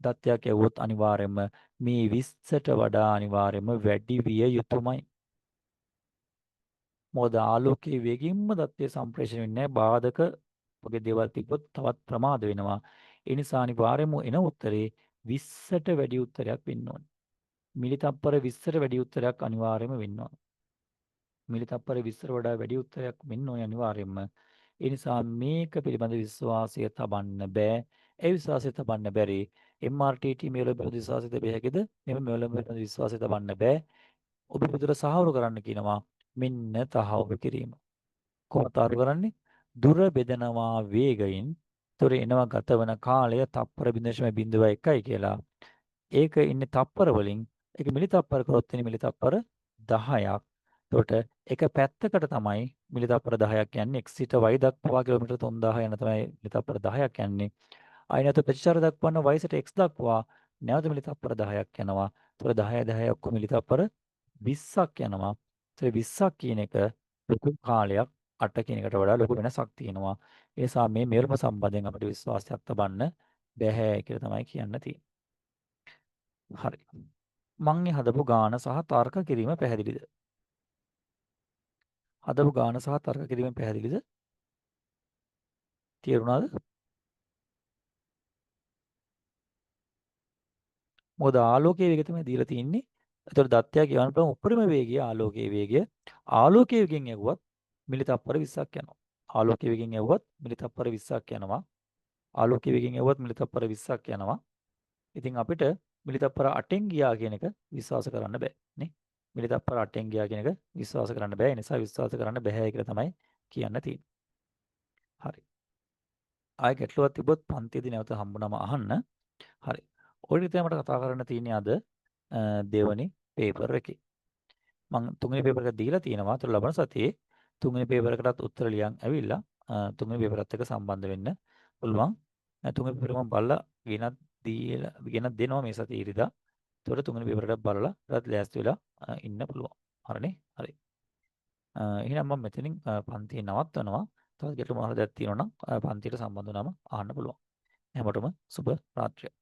දත්තයක් යවුවොත් අනිවාර්යයෙන්ම මේ 20ට වඩා අනිවාර්යයෙන්ම වැඩි විය යුතුමයි. මොකද ආලෝකයේ වේගින්ම දත්තය සම්ප්‍රේෂණය වෙන්නේ බාධක වගේ දේවල් තිබ්බොත් තවත් ප්‍රමාද වෙනවා. ඒ නිසා අනිවාර්යයෙන්ම එන උත්තරේ 20ට වැඩි උත්තරයක් වෙන්න ඕනේ. මිලි තප්පර 20ට වැඩි උත්තරයක් අනිවාර්යයෙන්ම වෙන්න ඕනේ. මිලි තප්පර 20ට වඩා වැඩි උත්තරයක් වෙන්න ඕනේ අනිවාර්යයෙන්ම. ඒ නිසා මේක පිළිබඳ විශ්වාසය තබන්න බෑ. ඒ විශ්වාසය තබන්න බැරි MRTT මෙවල පිළිබඳ විශ්වාසය තිබෙ හැකිද? මෙම මෙවල පිළිබඳ විශ්වාසය තබන්න බෑ. ඔබ විතර සාහවරු කරන්න කියනවා. මෙන්න තහවුරු කිරීම. කොහොමද තහවුරු කරන්නේ? දුර බෙදනවා වේගයෙන්. ඒතොර එනවා ගතවන කාලය තප්පර 0.01යි කියලා. ඒක ඉන්නේ තප්පර වලින්. ඒක මිලි තප්පර කරොත් එන්නේ මිලි තප්පර 10ක්. එතකොට එක පැත්තකට තමයි මිලි තප්පර 10ක් යන්නේ. x සිට y දක්වා කිලෝමීටර් 3000 යන තමයි මිලි තප්පර 10ක් යන්නේ. ආයෙත් ප්‍රතිචාර දක්වන්න y සිට x දක්වා නැවත මිලි තප්පර 10ක් යනවා. එතකොට 10 10 ඔක්කොම මිලි තප්පර 20ක් යනවා. ඒ 20ක් කියන එක ලොකු කාලයක් 8 කියන එකට වඩා ලොකු වෙනසක් තියෙනවා. ඒ නිසා මේ මෙල්ම සම්බන්ධයෙන් අපිට විශ්වාසයක් තබන්න බැහැ කියලා තමයි කියන්න තියෙන්නේ. හරි. මං මේ හදපු ගාන සහ තර්ක කිරීම පැහැදිලිද? හදපු ගාන සහ තර්ක කිරීම පැහැදිලිද? තේරුණාද? මොකද ආලෝකයේ වේගය තමයි දීලා තියෙන්නේ. ඒතකොට දත්තයක් යවන්න පුළුවන් උපරිම වේගය ආලෝකයේ වේගය. ආලෝකයේ වේගෙන් යවුවත් මිලි තප්පර 20ක් යනවා. ආලෝකයේ වේගෙන් යවුවත් මිලි තප්පර 20ක් යනවා. ආලෝකයේ වේගෙන් යවුවත් මිලි තප්පර 20ක් යනවා. ඉතින් අපිට මිලි තප්පර 8න් ගියා කියන එක විශ්වාස කරන්න බෑ නේ. මිලි තප්පර 8න් ගියා කියන එක විශ්වාස කරන්න බෑ. ඒ නිසා විශ්වාස කරන්න බෑ කියලා තමයි කියන්න තියෙන්නේ. හරි. ආයෙ ගැටලුවක් තිබ්බොත් පන්තියේදී නැවත හම්බුනම අහන්න. හරි. ඔය විදිහට මට කතා කරන්න තියෙන්නේ අද දෙවනි පේපර් එකේ. මම තුන්වෙනි පේපර් එක දීලා තියෙනවා. ඒතර ලබන සතියේ තුන්වෙනි පේපර් එකටත් උත්තර ලියන් ඇවිල්ලා තුන්වෙනි පේපරත් එක්ක සම්බන්ධ වෙන්න පුළුවන්. තුන්වෙනි පේපර මම බලලා ගෙනත් දෙනවා මේ සතියේ ඉරිදා. ඒතකොට තුන්වෙනි පේපර් එකත් බලලා ඊට ලෑස්ති වෙලා ඉන්න පුළුවන්. හරිනේ? හරි. එහෙනම් මම මෙතනින් පන්තිය නවත්වනවා. තවත් ගැටලු මොනවද තියෙනවා නම් පන්තියට සම්බන්ධ වුණාම අහන්න පුළුවන්. හැමෝටම සුබ රාත්‍රියක්.